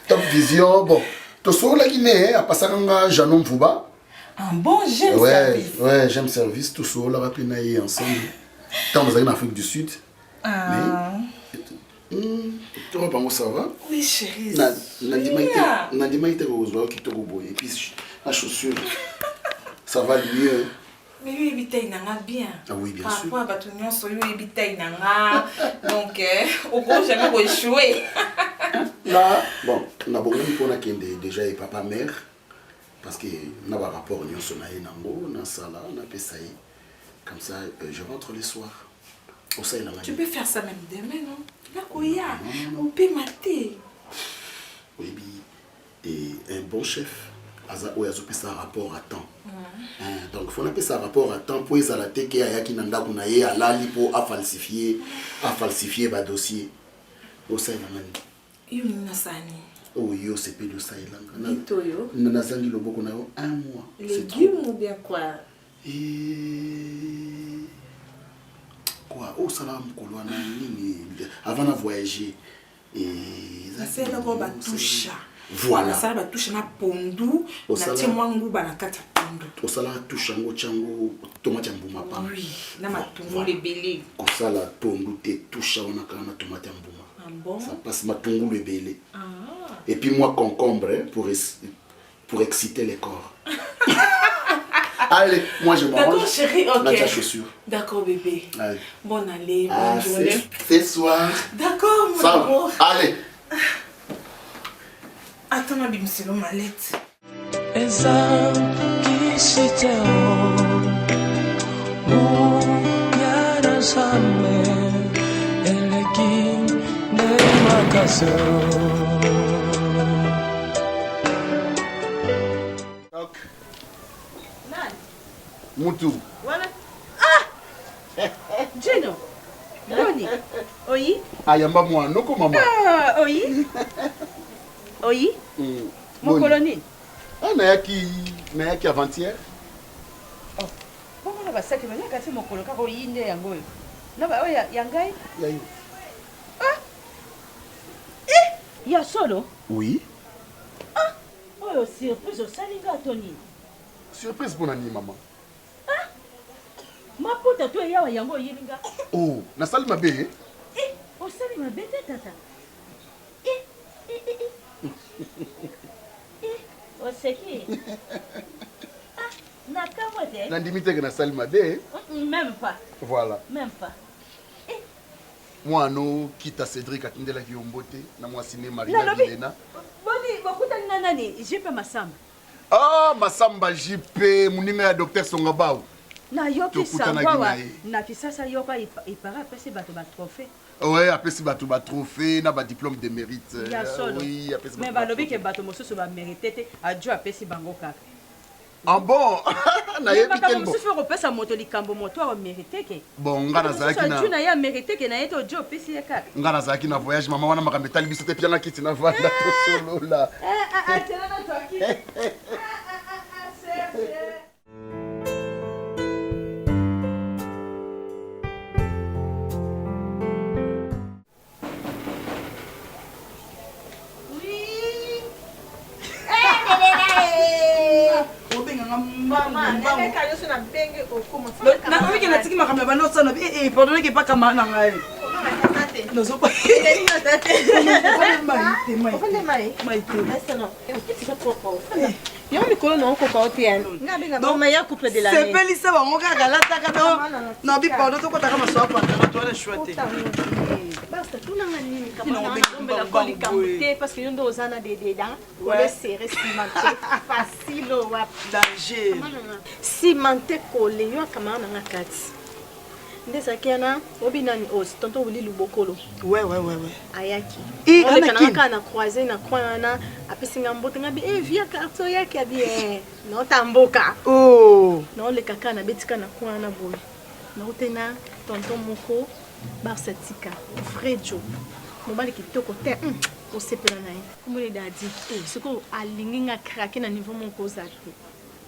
M: Top Vision, bon. Tu sais la Guinée, à passer à Janon Fouba.
F: Ah bon, j'aime service.
M: Ouais, j'aime service. Tout ça, on l'a appris ensemble. Tant que en Afrique du Sud.
F: Ah.
M: Tu vois comment ça va?
F: Oui, chérie.
M: Nandima était rose, qui te roboye. Et puis, la chaussure, ça va mieux.
F: Mais lui, il est bien.
M: Ah oui, bien
F: par
M: sûr.
F: rapport à Batunion, lui, il est donc, au gros, jamais échoué.
M: Là, bon, on a beaucoup de déjà et papa-mère. Parce que nous avons un rapport, nous avons un sala, on a fait ça. Comme ça, je rentre le soir.
F: Tu peux faire ça même demain, non? Nakoya, on peut mater.
M: Oui, et un bon chef, il a ça rapport à temps. Donc, il faut appeler ça rapport à temps pour les alatés qui a qui n'anda qu'on aille à l'ali pour falsifier le dossier. Au sein de la manie.
F: Il y a une sani.
M: Oh, yo, c'est plus de ça.
F: Itoyo.
M: Nous avons dit le beaucoup un mois.
F: Légumes ou bien quoi?
M: Quoi? Oh, ça va me couler avant de voyager.
F: C'est là où on touche.
M: Voilà.
F: Ça va toucher na pondu. Na tiemwangu banakata pondu.
M: Au salaire touche un chango tomate mbuma pa.
F: Oui. Na matungu lebele.
M: Au salaire pondu te touche on a quand même tomate mbuma.
F: Ah bon?
M: Ça passe matungu lebele.
F: Ah.
M: Et puis moi concombre pour exciter les corps. Allez, moi je m'arrange.
F: D'accord chérie, ok.
M: Mets ta chaussure.
F: D'accord bébé.
M: Allez.
F: Bonne allée, bonne journée.
M: C'est soir.
F: D'accord mon amour.
M: Allez.
F: Attends ma bim, c'est le mallette.
L: Eza kisiteo Muyara same Eleki ne makaso
M: Moutou.
P: Voilà. Ah! Gino. Boni. Oui.
M: Ayamba moi, non comment maman.
P: Ah, oui. Oui. Mon colonie.
M: Ah, nayaki avant-hier.
P: Oh. Bongo na basaki bana kasi mokolo ka ko yinde yango. Na ba oya yangai?
M: Yayi.
P: Ah. Eh, ya solo?
M: Oui.
P: Ah. Oh, surprise au salinga Tony.
M: Surprise pour nani maman.
P: Ah. Ma puta tu yawa yango yilinga.
M: Oh, na sali mabe.
P: Eh, o sali mabe tata. Oseki. Ah, nakamote.
M: Nandimite que na sali mabe.
P: Même pas.
M: Voilà.
P: Même pas.
M: Moi no kita Cédric atindela ki ombote na moi ciné Marina Vilena.
P: Boni, bokuta nani? JP Masamba.
M: Ah, Masamba JP muninga ya docteur Songabao.
P: Na yoki sangwa na kisasa yoka ipara pesi bato ba trophée.
M: Ouais, après si bato ba trophée na ba diplôme de mérite.
P: Oui, après si. Mais balobi ke bato mosusu ba mérité adjo apesi bango kaka.
M: Ah bon? Na yebi
P: tembo. Bato mosusu repesa moto likambo moto a mérité ke.
M: Bon, ngana zaki na.
P: Tu na ya mérité ke na yeto adjo apesi kaka.
M: Ngana zaki na voyage mama wana makameta libiso te pianga kiti na vanda to solo la.
P: Tena na toki.
H: nakoki natiki makambo ya bana osana pardonneke mpaka maa na ngai
U: yo mikolo na okoka o te
H: sepelisa bango kaka lataka na bipardon tokotaka maswa pantana toana shwa te
U: parce que yo nde oza na dededa ole serré cimenté facile wa
H: danger
U: cimenté kole yo akamara nanga kati nde ezalaki yana obi nani osi tonto oli lubokolo ayaki olekanaka na croisé na croix wana apesinga mbote ngabi via carton yaki abi notamboka naolekaka na betika na croix wana boye naotena tonton moko barsatika frejo mobali kitoko te osepela na ye komole dadi soko alingi nga krake na niveau moko oza te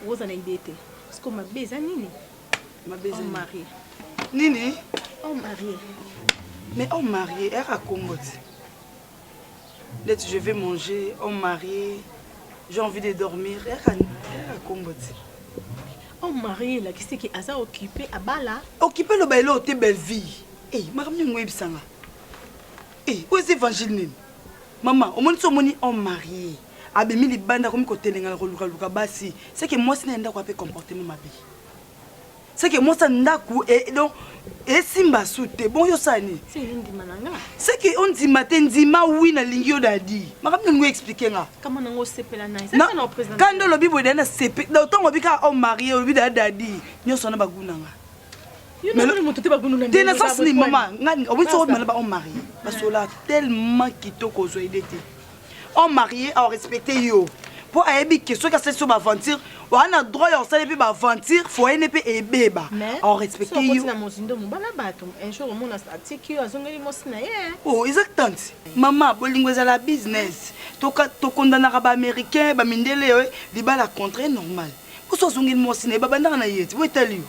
U: oza na idée te soko mabe eza nini marié
H: nini
U: homme marié
H: mais homme marié elle a Congo je vais manger homme marié j'ai envie de dormir elle a Congo
U: homme marié la kisi ki aza occupé abala
H: occupé le bailo te belle vie makamni ngoyebisanga oyo évangile nini mama omoni so omoni homme marié abemi libanda komi kotelengana kolukaluka basi c'est que mwasi na ndako ape comportement mabe c'est que mwasi ndako donc esimba su te bon yo sani c'est que on ndima te ndima wi na lingi yo dadi makamni ngoy expliquer nga
U: kama nango sepela na ça na président
H: quand lobi boy dana sepe donc tongo bika homme marié lobi dadi nyoso na bagunanga te na sens ni mama ngani obitsi ko mala ba on marié parce que là tellement kitoko zo idete on marié à respecter yo pour ayebi que ce que c'est sur aventure on a droit à ça depuis aventure faut ene pe ebeba on respecter yo
U: un jour mon atiki azongeli mosina ye
H: oh exactement mama bolingo za la business to condamner ba américain ba mindele yo libala contre normal pour so zongeli mosina ba bandana na yeti wo tell you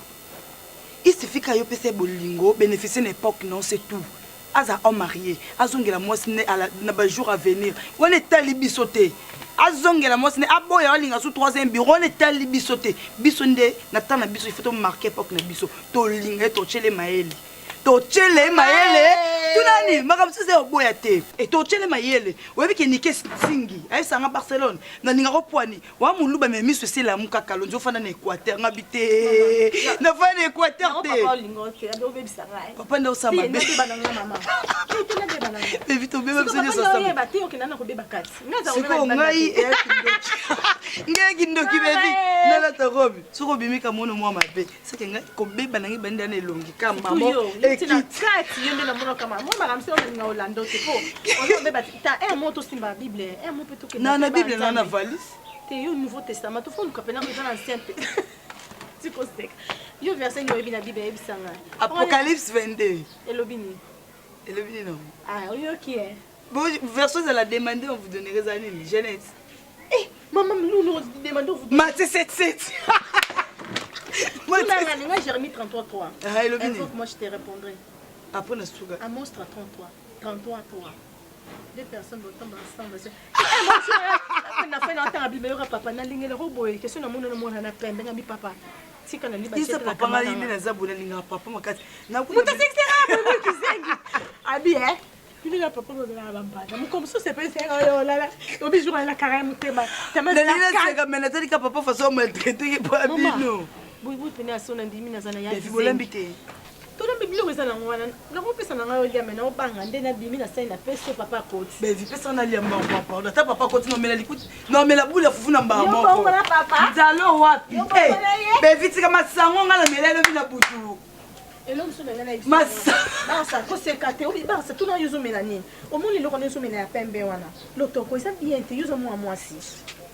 H: il suffit que yo pese bolingo bénéficier une époque non c'est tout aza homme marié azongela mosina na ba jour à venir on est tali bisoté azongela mosine aboya walinga sous 3e bureau on est tali bisoté bisonde na tana biso il faut marquer époque na biso to linga to chele maeli to chele maele tunani makamsi se oboya te et to chele maele webi ke nike singi ay sanga Barcelone na ninga ko poani wa muluba me miso se la muka kalonzo fana na Équateur ngabite na fana Équateur te
U: papa lingo te ado bebi sanga
H: papa ndo sama be vite beba biso nyo sama
U: ba te okina ko beba kati
H: siko ngai ngai kindoki bebi na la tarobi siko bimika mono mwa mabe sike ngai ko beba nangi banda na elongi kama mo
U: tina kati yende na mono kama mo maramsi on na Orlando te ko on beba ta un mot to simba Bible un mot peut que
H: na Bible na valise
U: te yo Nouveau Testament to fond kapena ko dans l'Ancien tu consec yo verset yo bi na Bible e bisanga
H: Apocalypse 22
U: elobini
H: non
U: ah yo qui est
H: bon verset de la demander on vous donnerait ça ni Genèse
U: eh maman nous demandons vous
H: Matthieu 7:7
U: moi Jérémie 33:3
H: ah elobini
U: moi je te répondrai
H: après na suga
U: Amos 33:3 deux personnes vont tomber ensemble na fait dans la Bible papa na lingela roboy question na mona na pembe ngami papa tika na liba
H: chete papa ngali na zabona linga papa makati na
U: kuta sexera kizengi abi tu n'as pas de la bambada mais comme ça c'est pas ça là obi jour la carême tema tema
H: de la sega mena tali ka papa façon maltraiter pas bino
U: oui pena sona ndimi na zana ya
H: bolambite
U: tout le biblio ezana ngwana na ko pesa na ngayo lia mena obanga ndena bimi na saina peso papa koti
H: be vi pesa na lia mba papa ta papa koti no mela likuti no mela bula fufu na mba moko
U: yo bona papa
H: nzalo wapi be viti kama sango ngala mela lo bina butu
U: elo msona ngana ibi masa ko sekate obi basa tuna yuzo melani omoni lo konezo mena ya pembe wana lotoko isa bien te yuzo moi si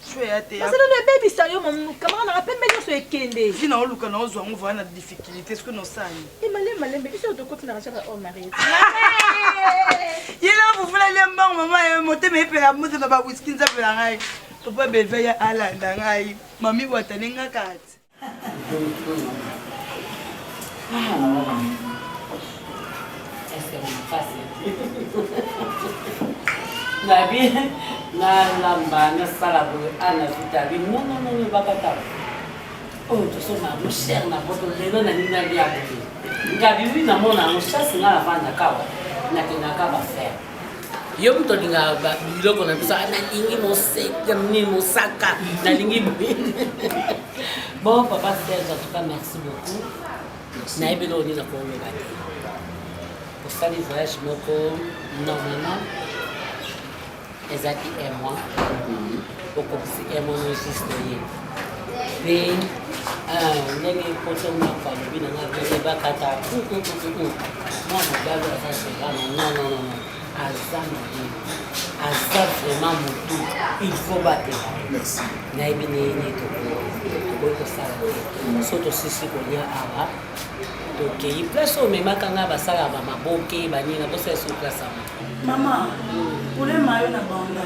U: parce que le baby ça yo mon camarade na pembe nyo so ekende
H: vina oluka na ozwa ngova na difficulté ce que no sani
U: et malem biso de côté na rachaka au mari
H: yela vous voulez les mbang maman monter me pela moto na ba whisky nza pela ngai papa beve ya ala ndangai mami watani ngakati
I: Nabi na lamba na sala boy ana vitabi non bakata oh to so na mo cher na boto lelo na nina bia boto ngabi wi na mona mo chasi na lavanda kawa na kinaka ba faire yo mto dinga ba biloko na bisa na lingi mo seka ni mo saka na lingi bon papa Serge en tout cas merci beaucoup na ebelo ni na ko lo ba pour ça les voyages moko normalement Ezaki et moi, au Copsi et mon registre. Puis, les potos m'ont pas le bien, on a vu les bacata. Moi, je garde ça, c'est pas non. Azam vraiment mon tout. Il faut battre.
M: Merci.
I: Naibini ni to ça. Soto sisi ko ya awa. Donc, il place au même kanga basala ba maboke banina bosa sur place.
H: Maman, pour les maillots na banda,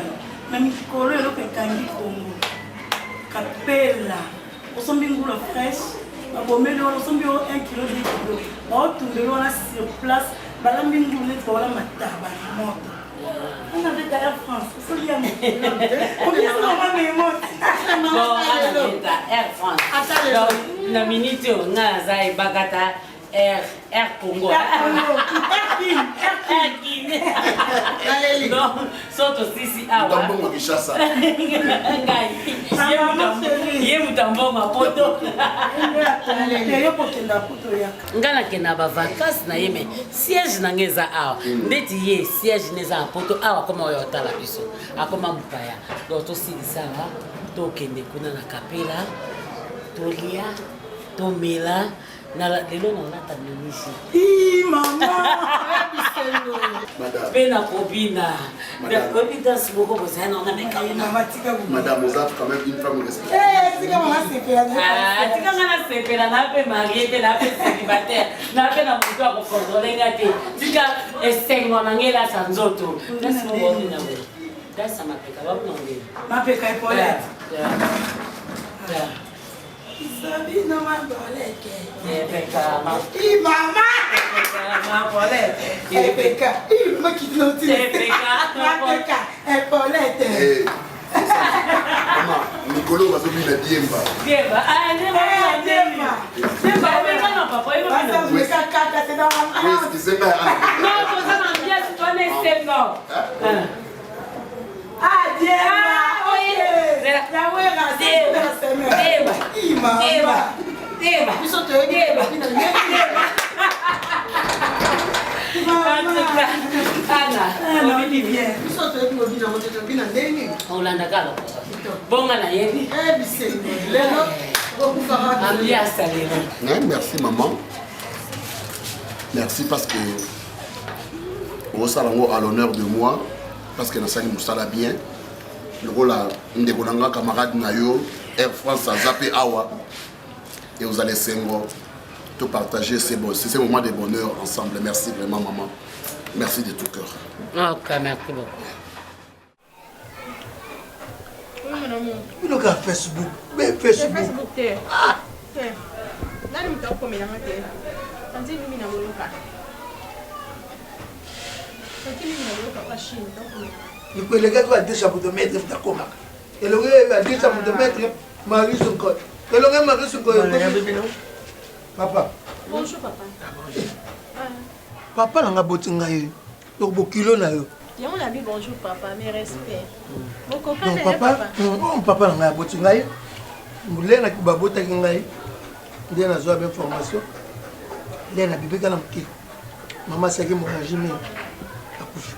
H: même kolo elo ke kangi Congo. Capella. Osombi ngula fresh, ba bomelo osombi 1 kg de kilo. Ba otumbelo na sur place, ba lambi ngula to wala mataba moto. On avait Air France, c'est bien. On vient de voir mes mots.
I: Bon, Air France. Attends, la minute on a zai bagata Air Congo. Non, soto sisi awa.
M: Tambongo Kishasa.
I: Ye mutambongo poto. Ngana kena ba vacances na yeme siège na ngeza awa. Ndeti ye siège neza poto awa koma oyo tala biso. Akoma mupaya. Donc to silisa wa to kende kuna na kapela. To lia, to mela lelo nalata minisi
M: Madame. Madame, vous êtes quand même une femme respectable.
H: Sabina Mandoleke.
I: Mama.
M: Nicolo va se mettre Diemba.
I: Diemba. Ah, Diemba. Diemba, papa.
M: Merci maman. Merci parce que au salon à l'honneur de moi parce que Nassani Moussala bien le rôle de mon camarade Nayo Air France a zappé Awa et vous allez tout partager ces moments de bonheur ensemble. Merci vraiment maman. Merci de tout cœur.
I: Ok, merci beaucoup.
K: Il y a Facebook. Mais Facebook.
U: Ah. Nani mtakomela mate. Tanzi mimi na moloka. Tanzi mimi na moloka kwa shini mtakomela.
K: Il peut les gars à 2 chapeaux de maître d'Akoma. Et le gars à 2 chapeaux de maître Marie son code. Et le gars Marie son code. Papa.
U: Bonjour papa.
K: Papa n'a pas botti ngaï. Donc beaucoup kilo na yo.
U: On a dit bonjour papa, mes respects. Mon copain
K: non papa, non papa n'a pas botti ngaï. Moulin na kuba botta ngaï. Ndé na zo bien formation. Ndé na bébé kana mki. Maman c'est que mon régime accouche.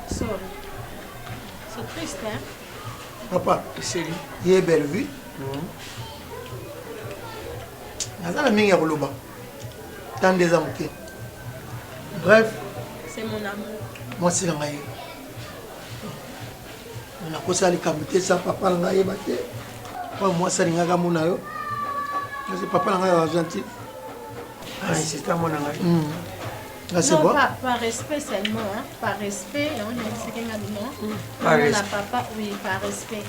U: Sorry. C'est triste hein.
K: Papa, il est belle vie. Nazala mingi ya koloba. Tant des amours. Bref,
U: c'est mon amour.
K: Moi c'est ngai. Na kosa li kamite sa papa ngai baté. Moi ça linga kamuna yo. C'est papa ngai gentil.
T: Ah, c'est à mon ngai.
K: Ah, c'est bon.
U: Par respect seulement, hein. Par respect, on est ce qu'il a dit.
T: Par respect.
U: Papa, oui, par respect.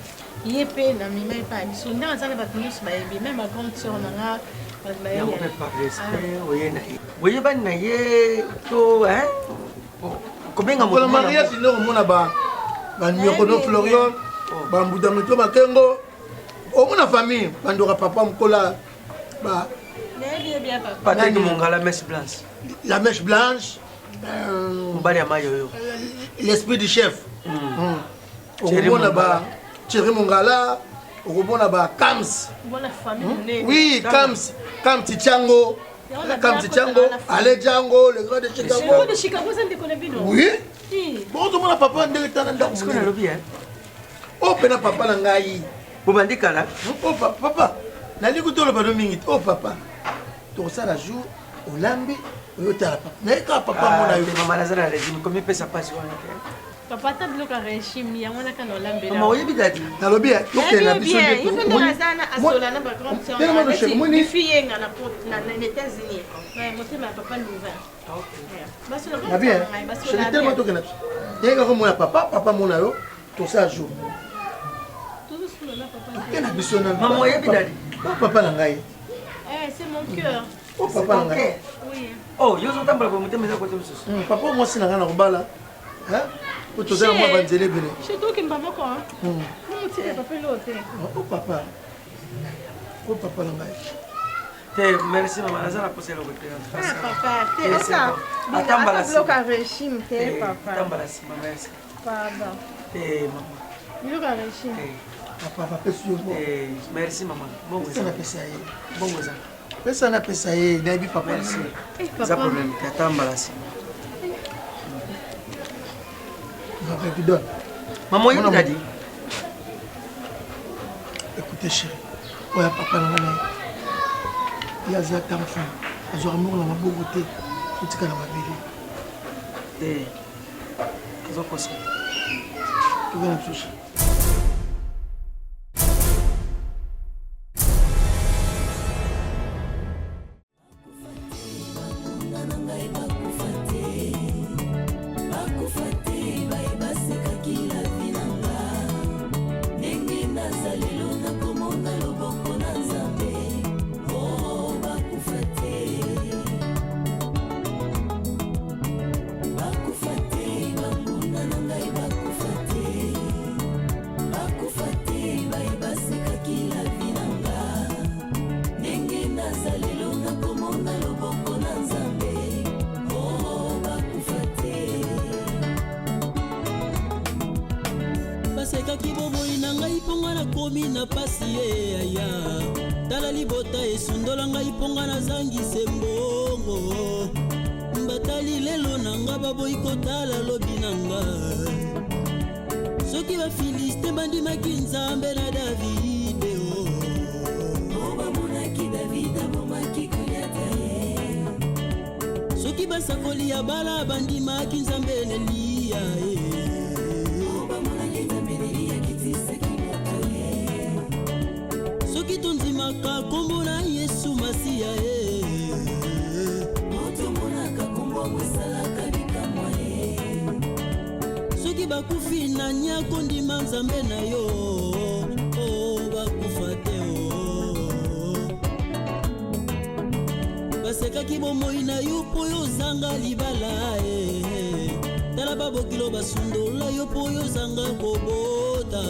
U: Il est payé, mais il pas. Si on a un peu même ma grande soeur, on a
T: par respect, oui, oui, ben, naïe, tout, hein. Combien
K: de mariage, sinon, on a ba Nyoko Florian, Bambouda Muto Makengo. Au moins la famille, Bandora Papa Mkola, ba.
U: Pas
T: de mon gars, la mèche blanche.
K: La mèche blanche. L'esprit du chef. Thierry Mongala. Kams. Oui, Kams. Kams Tichango. Kams Tichango. Ale Django, le grand de Chicago.
U: Le grand de Chicago, ça ne déconne pas.
K: Oui. Bon, tout le monde papa ndé tana ndako.
T: Est-ce qu'on a le bien?
K: Oh, pena papa nangai.
T: Bobandika là.
K: Oh papa. Nali kutolo ba domingi. Oh papa. Tout ça la jour au lambi. Mais quand papa mon a eu
T: maman Lazare a dit combien pèse ça passe
U: papa t'as bloqué un régime il y a on a quand on l'a
T: maman oui bidadi
K: na lobi ya
U: ok na biso de il faut que Lazana asola na background sur la fille na États-Unis mais moi c'est ma papa l'ouvert OK basi
K: na bien je dis tellement to que na il y a comme papa mon a eu tout ça jour
U: tout ce que papa
K: OK na biso na
T: maman oui bidadi
K: papa na ngai
U: c'est mon cœur
K: oh papa na ngai
U: oui
T: oh yo zo tambala ko mutemeza ko temsusu
K: papa moi sina kana kobala hein o to za mo banzele bele
U: je to ke mbaba ko hein non tu papa l'autre
K: oh papa na ngai
T: te merci maman Lazare pour cela côté
U: papa te ça atambala bloquer régime te papa
T: atambala si merci
U: papa
T: te maman
U: bloquer régime
K: papa pesio
T: merci maman bon
K: ça na pesa ye
T: bon ça
K: pesa na pesa ye na bi papa
T: merci ça problème atambala si maman il t'a dit
K: écoutez chérie ouais papa ya za tamfu azwaka moko na maboko te otika na mabele
T: te azokosa
K: toka na biso
L: basekaki bomoi na ngai mponga nakomi na pasi ye aya tala libota esundola ngai mponga nazangise mbongo batali lelo na nga baboyi kotala lobi na nga soki bafiliste bandimaki nzambe na davide bamonaki davide abomaki Goliata ye soki basakoli ya bala bandimaki nzambe na Eliya soki tondimaka kombo na Yesu Masiya otomonaka kombo mwesalaka likamwa soki bakufi na nyako ndima nzambe na yo bakufa te basekaki bomoi na yo mpo yo ozanga libala tala babokilo basundola yo mpo yo ozanga kobota